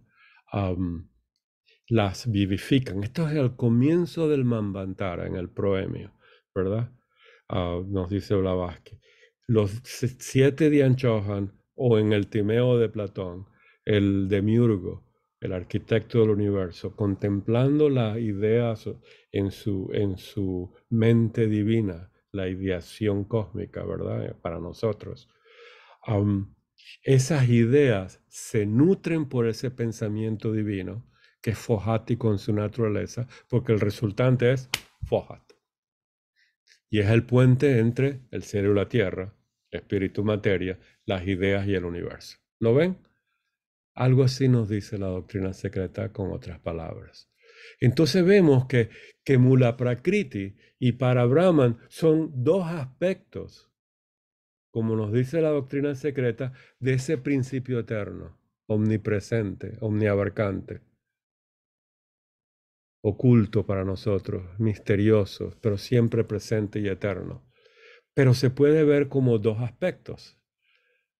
Las vivifican. Esto es el comienzo del Manvantara en el proemio, ¿verdad? Nos dice Blavatsky. Los 7 Dianchohan, o en el Timeo de Platón, el demiurgo, el arquitecto del universo, contemplando las ideas en su mente divina, la ideación cósmica, ¿verdad? Para nosotros. Esas ideas se nutren por ese pensamiento divino que es fohático en su naturaleza, porque el resultante es Fohat. Y es el puente entre el cielo y la tierra, espíritu, materia, las ideas y el universo. ¿Lo ven? Algo así nos dice la doctrina secreta con otras palabras. Entonces vemos que Mula Prakriti y Parabrahman son 2 aspectos, como nos dice la doctrina secreta, de ese principio eterno, omnipresente, omniabarcante, oculto para nosotros, misterioso, pero siempre presente y eterno. Pero se puede ver como 2 aspectos,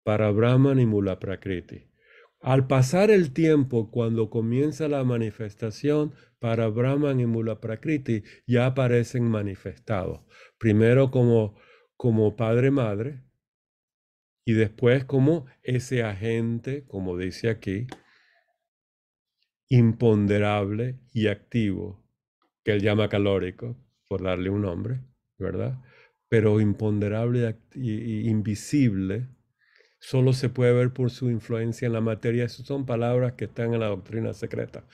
Parabrahman y Mula Prakriti. Al pasar el tiempo, cuando comienza la manifestación, Parabrahman y Mula Prakriti ya aparecen manifestados. Primero como padre-madre, y después como ese agente, como dice aquí, imponderable y activo, que él llama calórico, por darle un nombre, ¿verdad? Pero imponderable e invisible, solo se puede ver por su influencia en la materia. Esas son palabras que están en la doctrina secreta.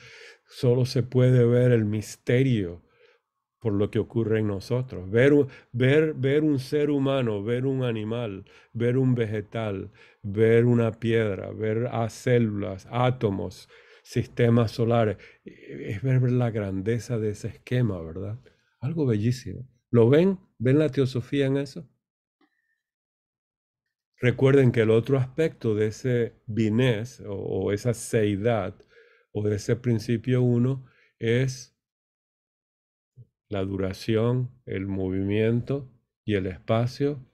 Solo se puede ver el misterio por lo que ocurre en nosotros. Ver un ser humano, ver un animal, ver un vegetal, ver una piedra, ver a células, átomos, sistemas solares, es ver la grandeza de ese esquema, ¿verdad? Algo bellísimo. ¿Lo ven? ¿Ven la teosofía en eso? Recuerden que el otro aspecto de ese binés o esa seidad o de ese principio 1 es la duración, el movimiento y el espacio,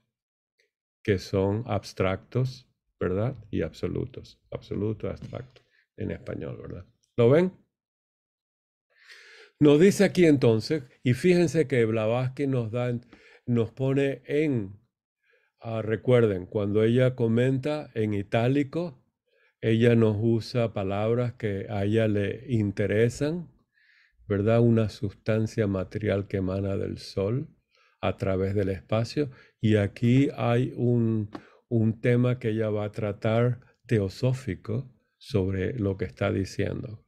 que son abstractos, ¿verdad? Y absolutos. Absoluto, abstracto, en español, ¿verdad? ¿Lo ven? Nos dice aquí entonces, y fíjense que Blavatsky nos pone recuerden, cuando ella comenta en itálico, ella nos usa palabras que a ella le interesan, ¿verdad? Una sustancia material que emana del Sol a través del espacio. Y aquí hay un tema que ella va a tratar teosófico sobre lo que está diciendo.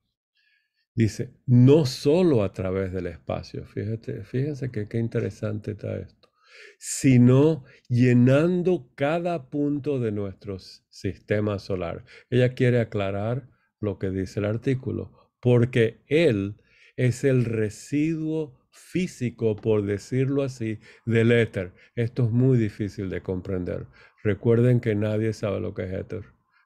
Dice, no solo a través del espacio, fíjense que qué interesante está esto, sino llenando cada punto de nuestro sistema solar. Ella quiere aclarar lo que dice el artículo, porque Él es el residuo físico, por decirlo así, del éter. Esto es muy difícil de comprender. Recuerden que nadie sabe lo que es éter,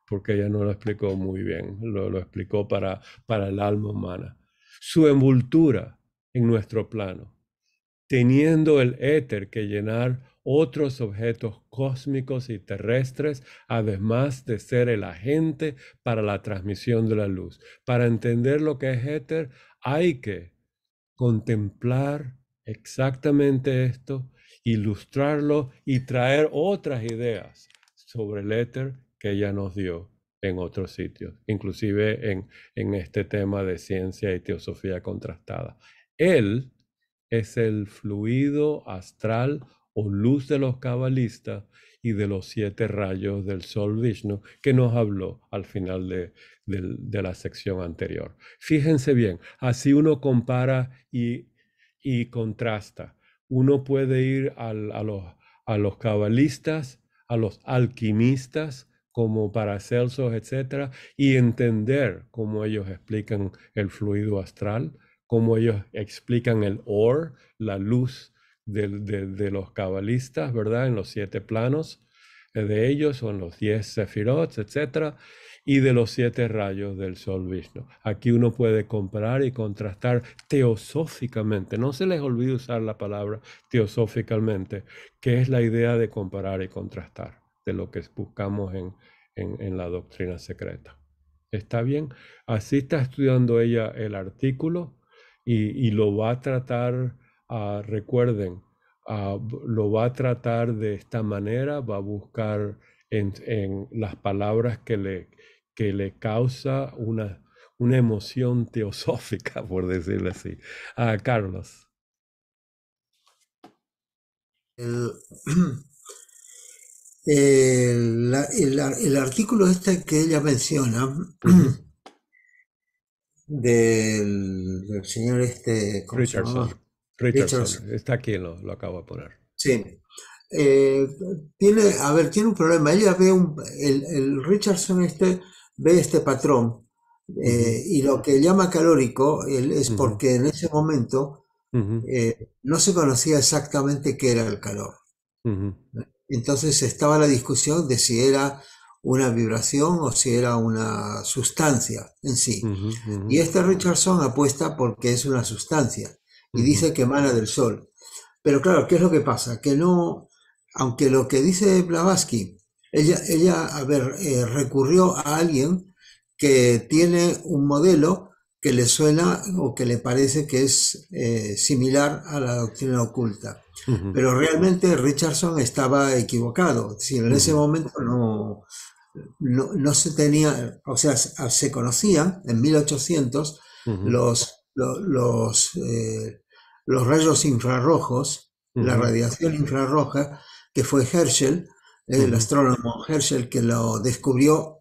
porque ella no lo explicó muy bien, lo explicó para el alma humana. Su envoltura en nuestro plano, teniendo el éter que llenar otros objetos cósmicos y terrestres, además de ser el agente para la transmisión de la luz. Para entender lo que es éter, hay que contemplar exactamente esto, ilustrarlo y traer otras ideas sobre el éter que ella nos dio en otros sitios, inclusive en este tema de ciencia y teosofía contrastada. Él es el fluido astral o luz de los cabalistas y de los 7 rayos del Sol Vishnu que nos habló al final de la sección anterior. Fíjense bien, así uno compara y contrasta. Uno puede ir a los cabalistas, a los alquimistas, como Paracelsos, etc., y entender cómo ellos explican el fluido astral, cómo ellos explican el or, la luz de los cabalistas, ¿verdad? En los 7 planos de ellos, o en los 10 sefirot, etc., y de los 7 rayos del Sol Vishnu. Aquí uno puede comparar y contrastar teosóficamente. No se les olvide usar la palabra teosóficamente, que es la idea de comparar y contrastar, de lo que buscamos en la doctrina secreta. ¿Está bien? Así está estudiando ella el artículo y lo va a tratar, recuerden, lo va a tratar de esta manera, va a buscar en las palabras que le causa una emoción teosófica, por decirlo así. Carlos. El artículo este que ella menciona del señor ¿cómo se llama? Richardson. Está aquí, lo acabo de poner. Sí. Tiene un problema. Ella ve el Richardson ve este patrón y lo que llama calórico es porque en ese momento no se conocía exactamente qué era el calor. Entonces estaba la discusión de si era una vibración o si era una sustancia en sí. Y este Richardson apuesta porque es una sustancia y dice que emana del Sol. Pero claro, ¿qué es lo que pasa? Que no, aunque lo que dice Blavatsky, ella recurrió a alguien que tiene un modelo que le suena o que le parece que es similar a la doctrina oculta. Pero realmente Richardson estaba equivocado. Si en ese momento no se tenía, o sea, se conocían en 1800 los rayos infrarrojos, la radiación infrarroja, que fue Herschel, el astrónomo Herschel, que lo descubrió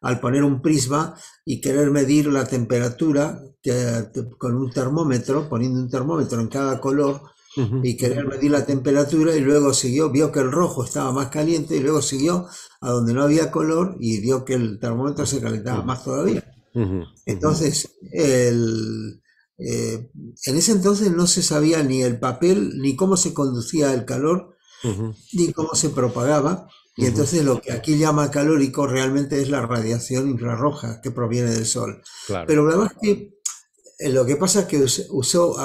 al poner un prisma y querer medir la temperatura con un termómetro, poniendo un termómetro en cada color y querer medir la temperatura, y luego vio que el rojo estaba más caliente y luego siguió a donde no había color y vio que el termómetro se calentaba más todavía. Entonces, en ese entonces no se sabía ni el papel, ni cómo se conducía el calor, ni cómo se propagaba, y entonces lo que aquí llama calórico realmente es la radiación infrarroja que proviene del Sol. Claro. Pero la verdad es que lo que pasa es que usó,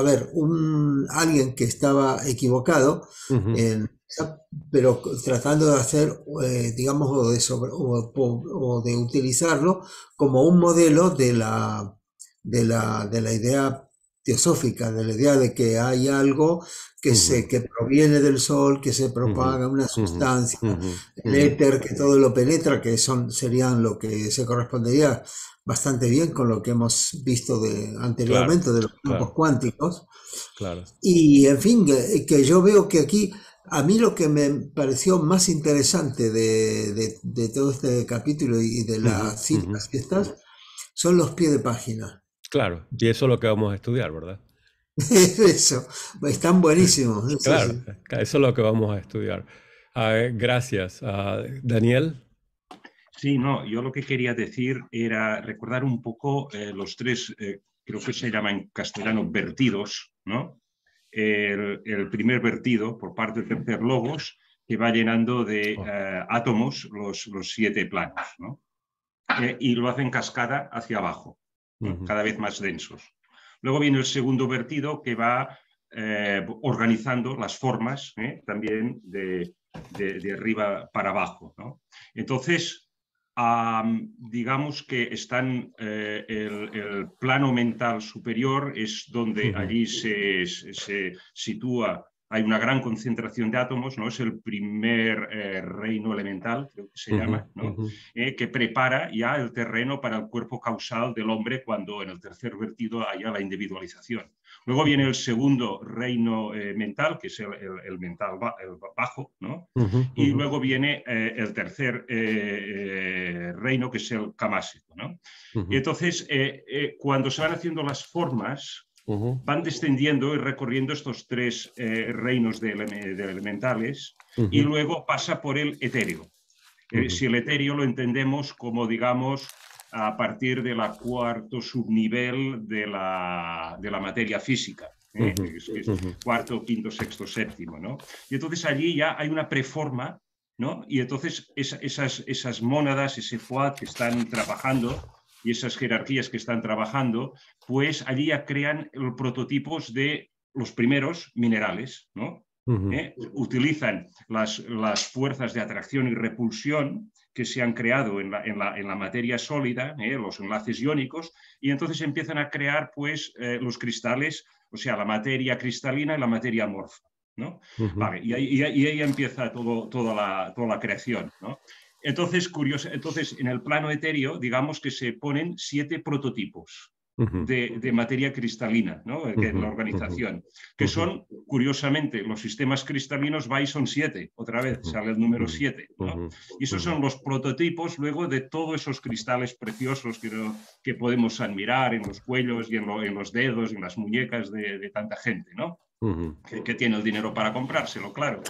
alguien que estaba equivocado, pero tratando de hacer, digamos, o de utilizarlo como un modelo de la de la idea teosófica, de la idea de que hay algo que proviene del sol, que se propaga, una sustancia, el éter que todo lo penetra, que serían lo que se correspondería bastante bien con lo que hemos visto anteriormente de los campos cuánticos. Y en fin, que yo veo que aquí, a mí lo que me pareció más interesante de todo este capítulo y de las citas estas son los pies de página. Claro, y eso es lo que vamos a estudiar, ¿verdad? Eso, están buenísimos. Claro, eso es lo que vamos a estudiar. Gracias. Daniel. Sí, no, yo lo que quería decir era recordar un poco los tres, creo que se llama en castellano vertidos, ¿no? El primer vertido por parte del tercer logos, que va llenando de átomos los 7 planos, ¿no? Y lo hacen cascada hacia abajo, ¿no? Cada vez más densos. Luego viene el segundo vertido, que va organizando las formas también de arriba para abajo, ¿no? Entonces, digamos que están el plano mental superior es donde allí se sitúa, hay una gran concentración de átomos, ¿no? Es el primer reino elemental, creo que se llama, ¿no? Que prepara ya el terreno para el cuerpo causal del hombre cuando en el tercer vertido haya la individualización. Luego viene el segundo reino mental, que es el mental el bajo, ¿no? Y luego viene el tercer reino, que es el camásico, ¿no? Y entonces, cuando se van haciendo las formas, van descendiendo y recorriendo estos 3 reinos de elementales y luego pasa por el etéreo. Si el etéreo lo entendemos como, digamos, a partir del cuarto subnivel de la materia física, que es cuarto, quinto, sexto, séptimo, ¿no? Y entonces allí ya hay una preforma, ¿no? Y entonces esas mónadas, ese fuad que están trabajando y esas jerarquías que están trabajando, pues allí ya crean los prototipos de los primeros minerales, ¿no? Utilizan las fuerzas de atracción y repulsión que se han creado en la materia sólida, los enlaces iónicos, y entonces empiezan a crear pues los cristales, o sea, la materia cristalina y la materia amorfa, ¿no? Vale, y ahí empieza toda la creación, ¿no? Entonces, entonces, en el plano etéreo, digamos que se ponen 7 prototipos de materia cristalina, ¿no? La organización, que son, curiosamente, los sistemas cristalinos son 7, otra vez sale el número 7, ¿no? Y esos son los prototipos luego de todos esos cristales preciosos que podemos admirar en los cuellos y en los dedos y en las muñecas de tanta gente, ¿no? Que tiene el dinero para comprárselo, claro.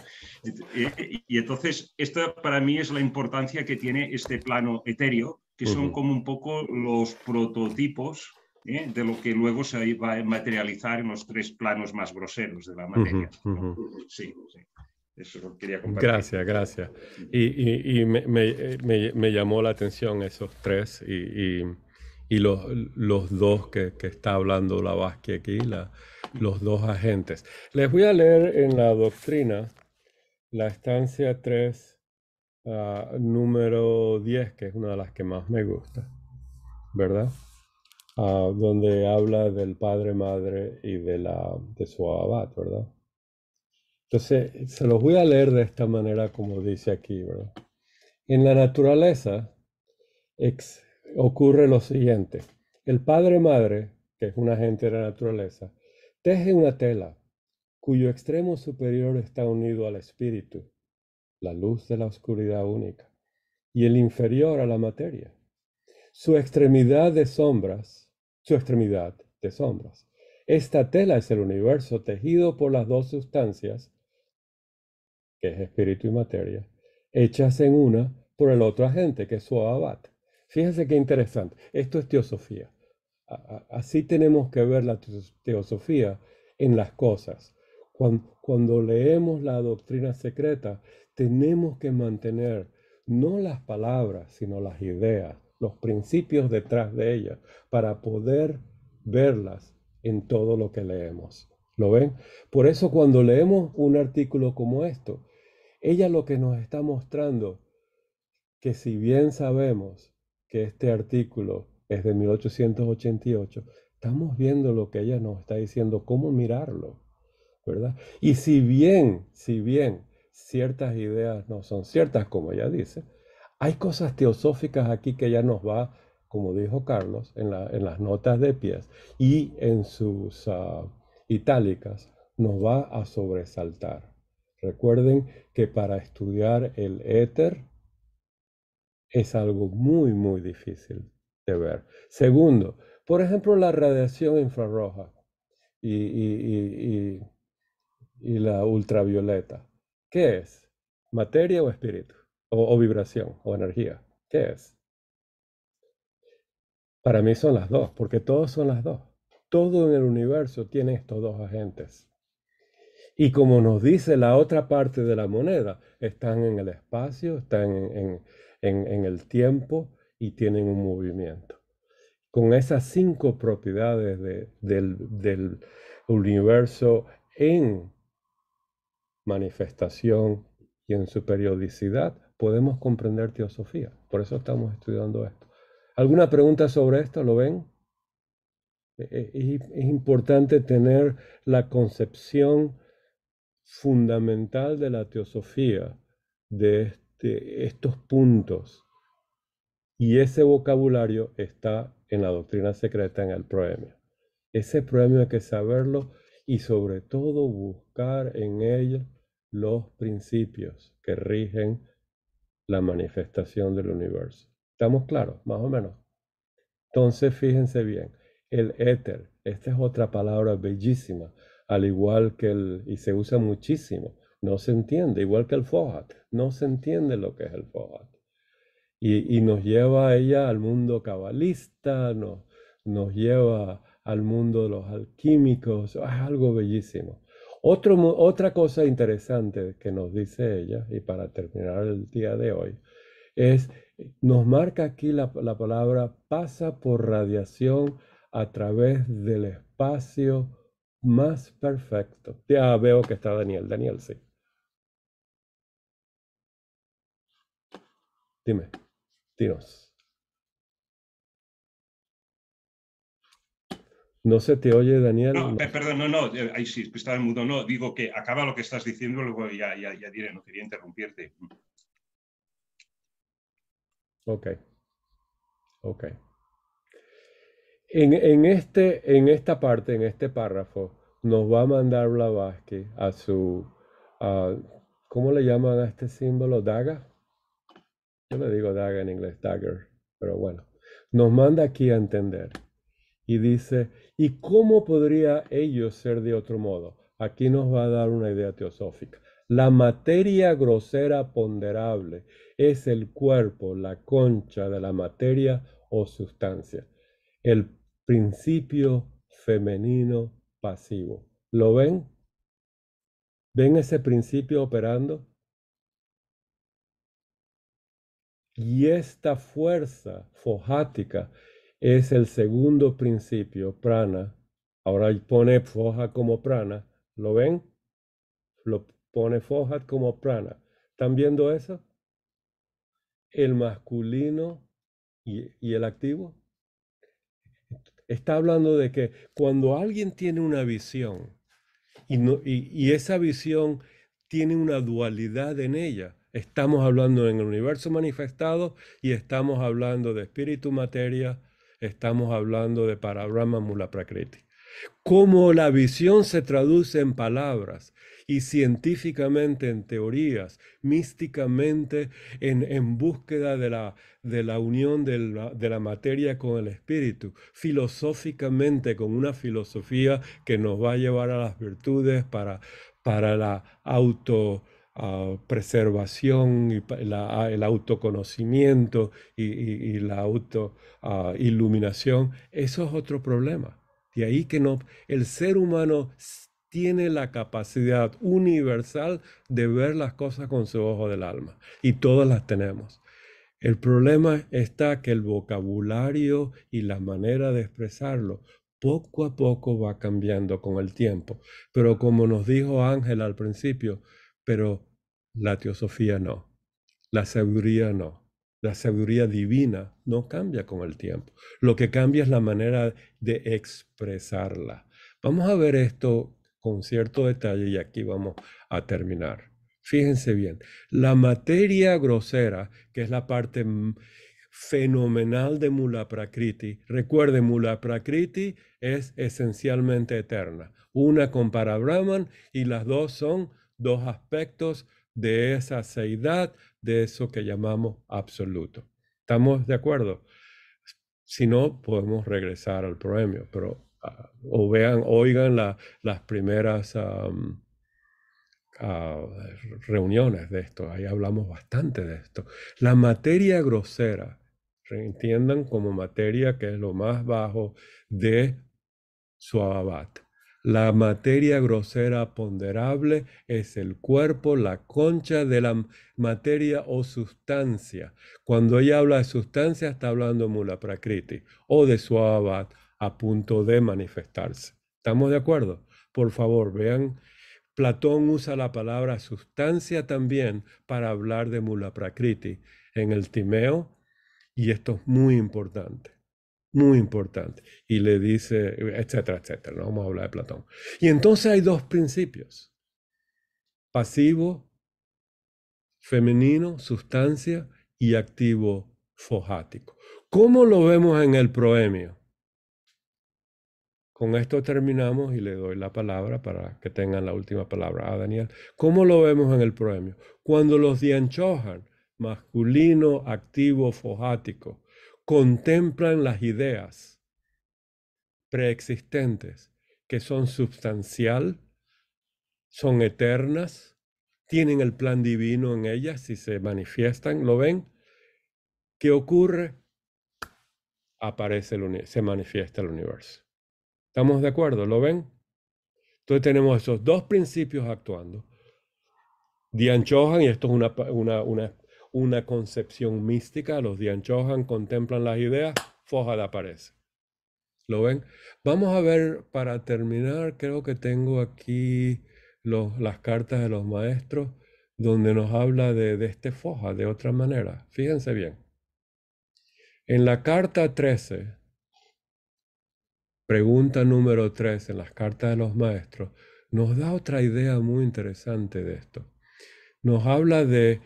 Y entonces, esta para mí es la importancia que tiene este plano etéreo, que son como un poco los prototipos de lo que luego se va a materializar en los 3 planos más groseros de la materia. Sí, sí. Eso lo quería compartir. Gracias. Y me llamó la atención esos 3 y los 2 que está hablando Blavatsky aquí, los 2 agentes. Les voy a leer en la doctrina la estancia 3, número 10, que es una de las que más me gusta, ¿verdad? Donde habla del padre, madre y de su abad, ¿verdad? Entonces, se los voy a leer de esta manera como dice aquí, ¿verdad? En la naturaleza ocurre lo siguiente. El padre-madre, que es un agente de la naturaleza, teje una tela cuyo extremo superior está unido al espíritu, la luz de la oscuridad única, y el inferior a la materia. Su extremidad de sombras. Esta tela es el universo tejido por las 2 sustancias, que es espíritu y materia, hechas en una por el otro agente, que es su abad. Fíjense qué interesante. Esto es teosofía. Así tenemos que ver la teosofía en las cosas. Cuando leemos la doctrina secreta, tenemos que mantener no las palabras, sino las ideas, los principios detrás de ellas, para poder verlas en todo lo que leemos. ¿Lo ven? Por eso cuando leemos un artículo como esto, ella lo que nos está mostrando, que si bien sabemos que este artículo es de 1888. Estamos viendo lo que ella nos está diciendo, cómo mirarlo, ¿verdad? Y si bien ciertas ideas no son ciertas, como ella dice, hay cosas teosóficas aquí que ella nos va, como dijo Carlos, en las notas de pies y en sus itálicas, nos va a sobresaltar. Recuerden que para estudiar el éter es algo muy, muy difícil de ver. Segundo, por ejemplo, la radiación infrarroja y la ultravioleta. ¿Qué es? ¿Materia o espíritu? O vibración o energía. ¿Qué es? Para mí son las dos, porque todos son las dos. Todo en el universo tiene estos dos agentes. Y como nos dice la otra parte de la moneda, están en el espacio, están en el tiempo y tienen un movimiento. Con esas 5 propiedades del universo en manifestación y en su periodicidad, podemos comprender teosofía. Por eso estamos estudiando esto. ¿Alguna pregunta sobre esto? ¿Lo ven? Es importante tener la concepción fundamental de la teosofía, de estos puntos. Y ese vocabulario está en la doctrina secreta, en el proemio. Ese proemio hay que saberlo y sobre todo buscar en él los principios que rigen la manifestación del universo. ¿Estamos claros? Más o menos. Entonces, fíjense bien, el éter, esta es otra palabra bellísima, al igual que y se usa muchísimo, no se entiende, igual que el Fohat, no se entiende lo que es el Fohat. Y nos lleva a ella al mundo cabalista, nos lleva al mundo de los alquímicos, es algo bellísimo. Otra cosa interesante que nos dice ella, y para terminar el día de hoy, nos marca aquí la palabra pasa por radiación a través del espacio más perfecto. Ya veo que está Daniel. Daniel, sí. Dime, dinos. No se te oye, Daniel. No, perdón, no, ahí sí, estaba en mudo. No, digo que acaba lo que estás diciendo, luego ya diré, no quería interrumpirte. Ok. En esta parte, en este párrafo, nos va a mandar Blavatsky a su, ¿cómo le llaman a este símbolo? ¿Daga? Yo le digo daga en inglés, dagger, pero bueno. Nos manda aquí a entender. Y dice, ¿y cómo podría ello ser de otro modo? Aquí nos va a dar una idea teosófica. La materia grosera ponderable es el cuerpo, la concha de la materia o sustancia. El principio femenino pasivo. ¿Lo ven? ¿Ven ese principio operando? Y esta fuerza fojática es el segundo principio, prana. Ahora pone foja como prana. ¿Lo ven? Lo pone foja como prana. ¿Están viendo eso? El masculino y el activo. Está hablando de que cuando alguien tiene una visión y esa visión tiene una dualidad en ella, estamos hablando en el universo manifestado y estamos hablando de espíritu materia, estamos hablando de Parabrahma Mula Prakriti. Cómo la visión se traduce en palabras y científicamente en teorías, místicamente en búsqueda de la unión de la materia con el espíritu, filosóficamente con una filosofía que nos va a llevar a las virtudes para la preservación y el autoconocimiento y la iluminación. Eso es otro problema. De ahí que el ser humano tiene la capacidad universal de ver las cosas con su ojo del alma. Y todas las tenemos. El problema está que el vocabulario y la manera de expresarlo poco a poco va cambiando con el tiempo. Pero como nos dijo Ángel al principio, pero la teosofía no. La sabiduría no. La sabiduría divina no cambia con el tiempo. Lo que cambia es la manera de expresarla. Vamos a ver esto con cierto detalle y aquí vamos a terminar. Fíjense bien, la materia grosera, que es la parte fenomenal de Mula Prakriti. Recuerden, Mula Prakriti es esencialmente eterna. Una con Parabrahman y las dos son dos aspectos de esa seidad, de eso que llamamos absoluto. ¿Estamos de acuerdo? Si no, podemos regresar al proemio, pero oigan las primeras reuniones de esto. Ahí hablamos bastante de esto. La materia grosera, entiendan como materia que es lo más bajo de Swabat. La materia grosera ponderable es el cuerpo, la concha de la materia o sustancia. Cuando ella habla de sustancia, está hablando de Mula Prakriti o de Swabat a punto de manifestarse. ¿Estamos de acuerdo? Por favor, vean, Platón usa la palabra sustancia también para hablar de Mula Prakriti en el Timeo, y esto es muy importante. Muy importante. Y le dice, etcétera, etcétera. No vamos a hablar de Platón. Y entonces hay dos principios. Pasivo, femenino, sustancia, y activo, fojático. ¿Cómo lo vemos en el proemio? Con esto terminamos y le doy la palabra para que tengan la última palabra a Daniel. ¿Cómo lo vemos en el proemio? Cuando los Dianchohan, masculino, activo, fojático, contemplan las ideas preexistentes que son substancial, son eternas, tienen el plan divino en ellas si se manifiestan, ¿lo ven? ¿Qué ocurre? Aparece se manifiesta el universo. ¿Estamos de acuerdo? ¿Lo ven? Entonces tenemos esos dos principios actuando. Dianchohan, y esto es una concepción mística, los Dianchohan contemplan las ideas, Fojad aparece. ¿Lo ven? Vamos a ver, para terminar, creo que tengo aquí las cartas de los maestros, donde nos habla de este Fojad de otra manera. Fíjense bien. En la carta 13, pregunta número 3 en las cartas de los maestros, nos da otra idea muy interesante de esto. Nos habla de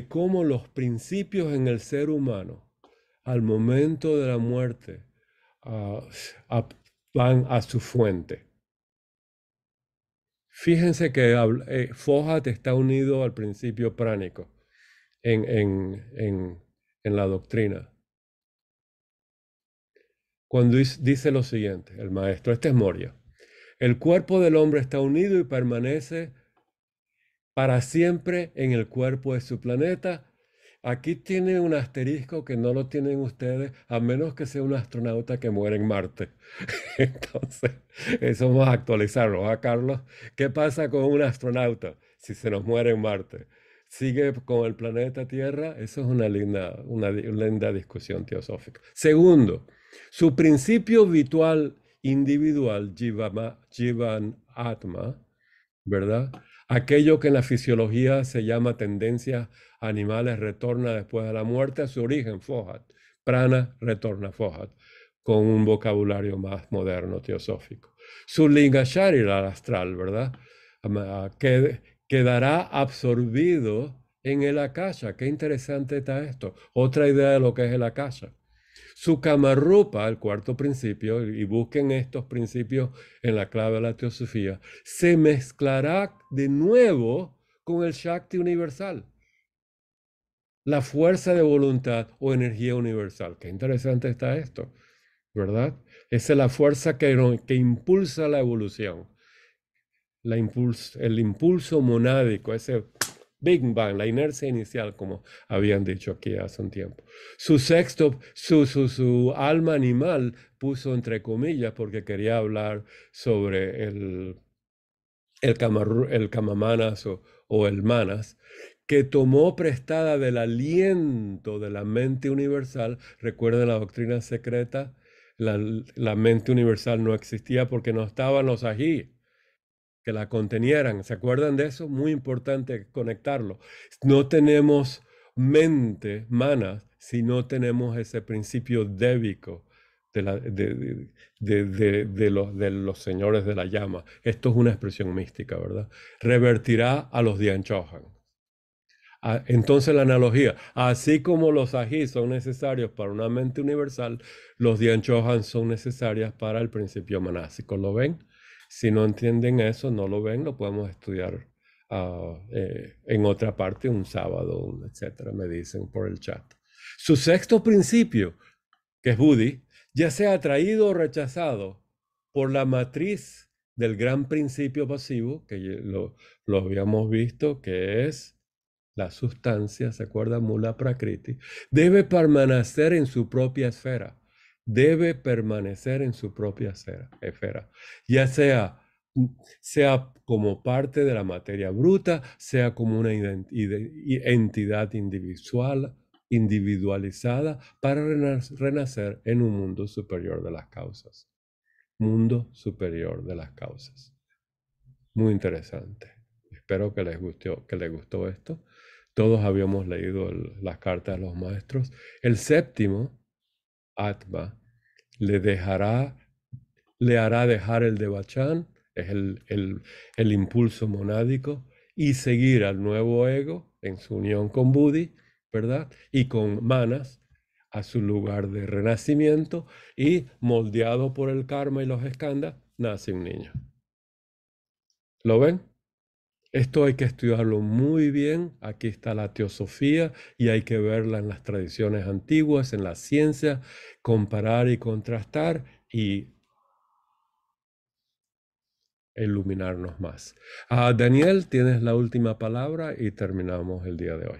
cómo los principios en el ser humano, al momento de la muerte, van a su fuente. Fíjense que Fojat está unido al principio pránico en la doctrina. Cuando dice lo siguiente, el maestro, este es Moria, el cuerpo del hombre está unido y permanece para siempre en el cuerpo de su planeta. Aquí tiene un asterisco que no lo tienen ustedes, a menos que sea un astronauta que muere en Marte. Entonces, eso vamos a actualizarlo, ¿ah, Carlos? ¿Qué pasa con un astronauta si se nos muere en Marte? ¿Sigue con el planeta Tierra? Eso es una linda discusión teosófica. Segundo, su principio vital individual, Jivan Atma, ¿verdad? Aquello que en la fisiología se llama tendencias animales retorna después de la muerte a su origen, Fojat. Prana retorna Fojat, con un vocabulario más moderno, teosófico. Su Linga Sharira astral, ¿verdad? Quedará absorbido en el Akasha. Qué interesante está esto. Otra idea de lo que es el Akasha. Su Kamarupa, el cuarto principio, y busquen estos principios en la clave de la teosofía, se mezclará de nuevo con el Shakti universal, la fuerza de voluntad o energía universal. Qué interesante está esto, ¿verdad? Esa es la fuerza que impulsa la evolución, el impulso monádico, ese Big Bang, la inercia inicial, como habían dicho aquí hace un tiempo. Su sexto, su alma animal puso entre comillas porque quería hablar sobre el Kamamanas o el Manas, que tomó prestada del aliento de la mente universal. Recuerden la doctrina secreta, la mente universal no existía porque no estaban los ají que la contenieran. ¿Se acuerdan de eso? Muy importante conectarlo. No tenemos manas, si no tenemos ese principio débico de los señores de la llama. Esto es una expresión mística, ¿verdad? Revertirá a los Dian Chohan. Entonces la analogía, así como los ají son necesarios para una mente universal, los Dian Chohan son necesarias para el principio manásico. ¿Lo ven? Si no entienden eso, no lo ven, lo podemos estudiar en otra parte, un sábado, etcétera, me dicen por el chat. Su sexto principio, que es Buddhi, ya sea atraído o rechazado por la matriz del gran principio pasivo, que lo habíamos visto, que es la sustancia, ¿se acuerda? Mula Prakriti, debe permanecer en su propia esfera. Debe permanecer en su propia esfera. Ya sea como parte de la materia bruta, sea como una entidad individualizada para renacer en un mundo superior de las causas. Mundo superior de las causas. Muy interesante. Espero que les gustó esto. Todos habíamos leído las cartas de los maestros. El séptimo, Atma, le hará dejar el Devachan, es el impulso monádico, y seguir al nuevo ego en su unión con Buddhi, ¿verdad? Y con manas a su lugar de renacimiento, y moldeado por el karma y los skandhas, nace un niño. ¿Lo ven? Esto hay que estudiarlo muy bien. Aquí está la teosofía y hay que verla en las tradiciones antiguas, en la ciencia, comparar y contrastar y iluminarnos más. Daniel, tienes la última palabra y terminamos el día de hoy.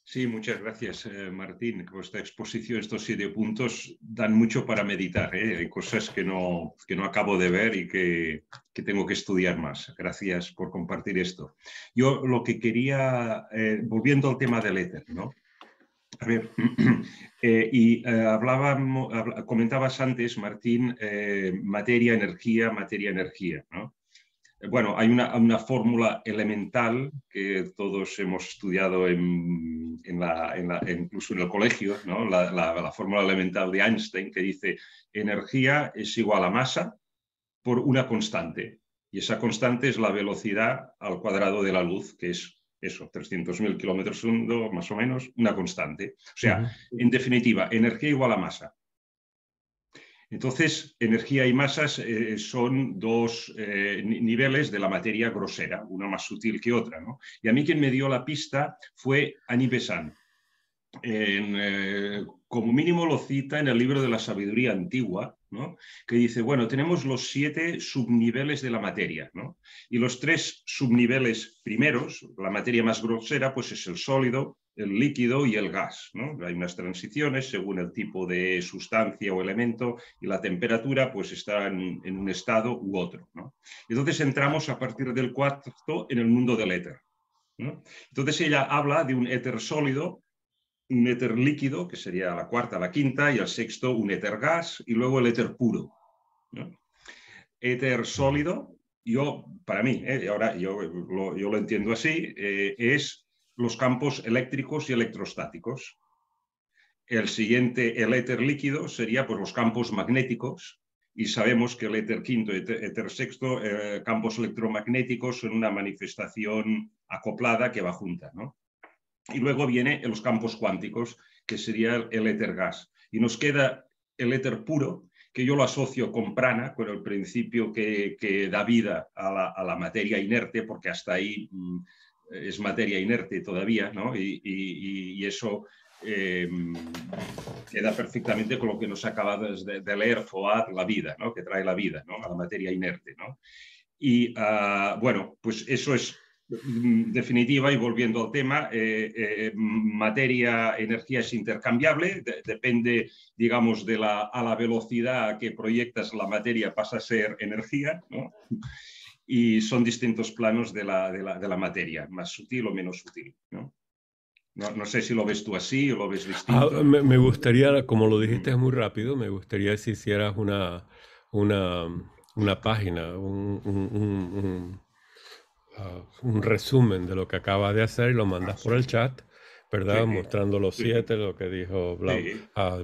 Sí, muchas gracias, Martín. Esta exposición, estos 7 puntos, dan mucho para meditar. Hay cosas que no acabo de ver y que tengo que estudiar más. Gracias por compartir esto. Yo lo que quería, volviendo al tema del éter, ¿no? A ver, comentabas antes, Martín, materia, energía, ¿no? Bueno, hay una fórmula elemental que todos hemos estudiado incluso en el colegio, ¿no? La fórmula elemental de Einstein, que dice energía es igual a masa por una constante. Y esa constante es la velocidad al cuadrado de la luz, que es eso, 300.000 kilómetros segundo, más o menos, una constante. O sea, en definitiva, energía igual a masa. Entonces, energía y masas son dos niveles de la materia grosera, una más sutil que otra, ¿no? Y a mí quien me dio la pista fue Annie Besant. Como mínimo lo cita en el libro de la sabiduría antigua, ¿no? Que dice, bueno, tenemos los 7 subniveles de la materia, ¿no? Y los 3 subniveles primeros, la materia más grosera, pues es el sólido, el líquido y el gas, ¿no? Hay unas transiciones según el tipo de sustancia o elemento y la temperatura pues está en un estado u otro, ¿no? Entonces entramos a partir del cuarto en el mundo del éter, ¿no? Entonces ella habla de un éter sólido, un éter líquido, que sería la cuarta, la quinta, y el sexto un éter gas, y luego el éter puro, ¿no? Éter sólido, para mí, ahora yo lo entiendo así, es los campos eléctricos y electrostáticos. El siguiente, el éter líquido, sería pues, los campos magnéticos, y sabemos que el éter quinto y éter sexto, campos electromagnéticos, son una manifestación acoplada que va junta, ¿no? Y luego viene los campos cuánticos, que sería el éter gas. Y nos queda el éter puro, que yo lo asocio con prana, con el principio que da vida a la materia inerte, porque hasta ahí es materia inerte todavía, ¿no? Y eso queda perfectamente con lo que nos acaba de leer Foad, la vida, ¿no? Que trae la vida, ¿no? A la materia inerte, ¿no? Y bueno, pues eso es definitiva, y volviendo al tema, materia, energía es intercambiable, depende, digamos, a la velocidad a que proyectas la materia pasa a ser energía, ¿no? Y son distintos planos de la materia, más sutil o menos sutil, ¿no? No sé si lo ves tú así o lo ves distinto. Me gustaría, como lo dijiste muy rápido, me gustaría si hicieras una página, un resumen de lo que acabas de hacer y lo mandas por el chat ¿verdad? Mostrando los 7, lo que dijo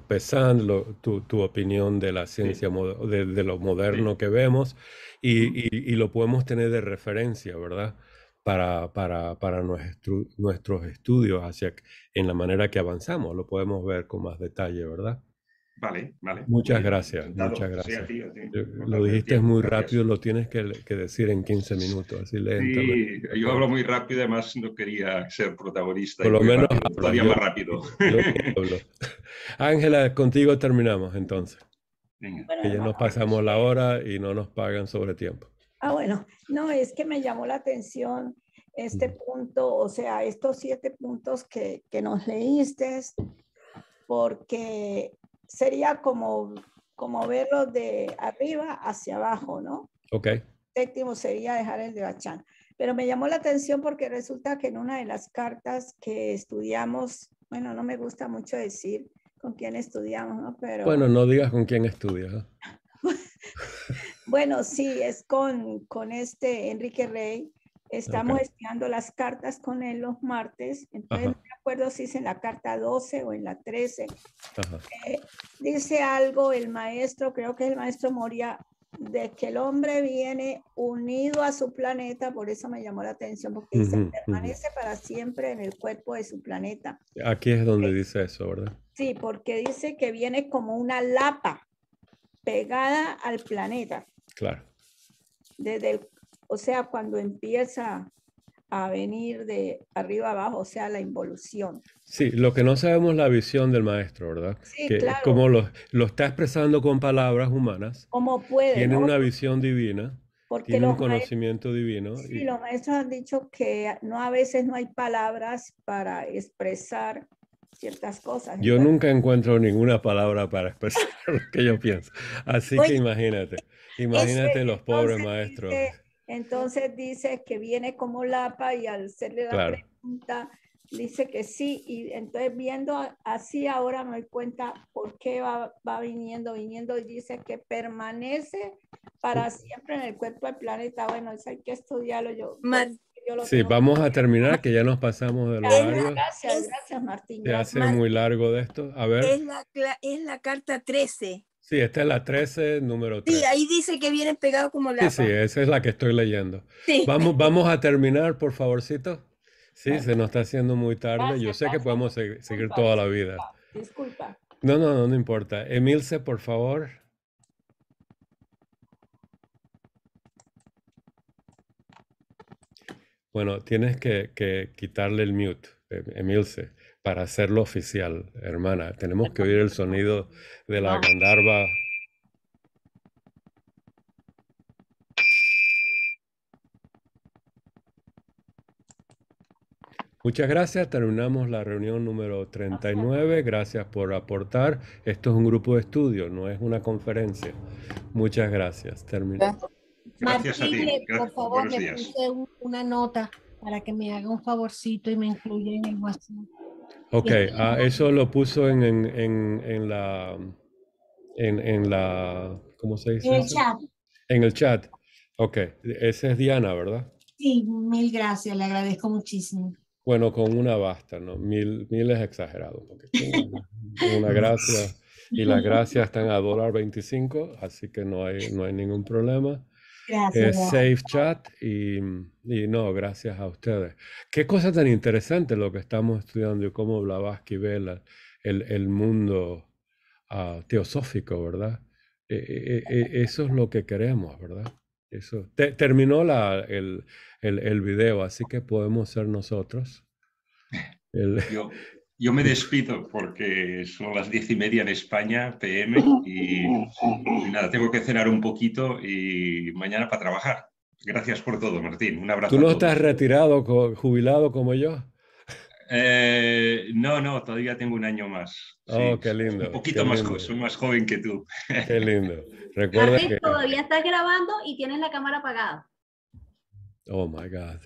Pesán, tu opinión de la ciencia, de lo moderno que vemos, y lo podemos tener de referencia, ¿verdad? Para nuestros estudios en la manera que avanzamos, lo podemos ver con más detalle, ¿verdad? Vale. Muchas gracias. Sí, a ti. Lo dijiste muy rápido, lo tienes que decir en 15 minutos, así lentamente. Sí, yo hablo muy rápido, además no quería ser protagonista. Por lo menos todavía más rápido. Yo hablo. Ángela, contigo terminamos entonces. Bueno, que ya nos pasamos la hora y no nos pagan sobre tiempo. Bueno, no, es que me llamó la atención este punto, o sea, estos 7 puntos que nos leíste, porque sería como verlo de arriba hacia abajo, ¿no? Ok. Séptimo sería dejar el de Bachán. Pero me llamó la atención porque resulta que en una de las cartas que estudiamos, bueno, no me gusta mucho decir con quién estudiamos, ¿no? Pero... Bueno, no digas con quién estudias, ¿eh? Bueno, sí, es con este Enrique Rey. Estamos estudiando las cartas con él los martes. Entonces, no me acuerdo si es en la carta 12 o en la 13. Dice algo el maestro, creo que es el maestro Moria, de que el hombre viene unido a su planeta. Por eso me llamó la atención, porque dice, permanece para siempre en el cuerpo de su planeta. Aquí es donde dice eso, ¿verdad? Sí, porque dice que viene como una lapa pegada al planeta. Claro. O sea, cuando empieza a venir de arriba abajo, o sea, la involución. Sí, lo que no sabemos es la visión del maestro, ¿verdad? Sí, que claro. Como lo está expresando con palabras humanas. Como puede, tiene ¿no? una visión divina, porque tiene un conocimiento divino. Sí, los maestros han dicho que a veces no hay palabras para expresar ciertas cosas. Yo nunca encuentro ninguna palabra para expresar lo que yo pienso. Así que imagínate los pobres maestros. Entonces dice que viene como lapa y al hacerle la pregunta dice que sí, y entonces viendo así ahora me doy cuenta por qué va viniendo y dice que permanece para siempre en el cuerpo del planeta. Bueno, eso hay que estudiarlo. Yo sí, vamos a terminar, que ya nos pasamos del horario. Gracias, Martín. Se hace muy largo de esto. A ver. Es la carta 13. Sí, esta es la 13, número 3. Sí, ahí dice que vienen pegados como lapa. Sí, esa es la que estoy leyendo. Sí. Vamos a terminar, por favorcito. Sí, se nos está haciendo muy tarde. Yo sé que podemos seguir toda la vida. Disculpa. No importa. Emilce, por favor. Bueno, tienes que quitarle el mute, Emilce, para hacerlo oficial, hermana. Tenemos que oír el sonido de la Gandharva. Muchas gracias. Terminamos la reunión número 39. Gracias por aportar. Esto es un grupo de estudio, no es una conferencia. Muchas gracias. Terminamos. Gracias a ti. Por favor, le puse una nota para que me haga un favorcito y me incluya en el WhatsApp. Ok, eso lo puso en la, ¿cómo se dice? En el chat. En el chat. Ok, esa es Diana, ¿verdad? Sí, mil gracias, le agradezco muchísimo. Bueno, con una basta, ¿no? Mil es exagerado. Una gracia. Y las gracias están a $1.25, así que no hay ningún problema. Gracias. Safe chat y no, gracias a ustedes. Qué cosa tan interesante lo que estamos estudiando y cómo Blavatsky ve el mundo teosófico, ¿verdad? Eso es lo que queremos, ¿verdad? Eso. Terminó el video, así que podemos ser nosotros. Yo me despido porque son las 10:30 en España, PM, y nada, tengo que cenar un poquito y mañana para trabajar. Gracias por todo, Martín. Un abrazo. ¿Tú no estás retirado, jubilado como yo? No, todavía tengo un año más. Oh, sí, qué lindo. Un poquito más, soy más joven que tú. Qué lindo. Recuerda Martín, que... todavía estás grabando y tienes la cámara apagada. Oh, my God.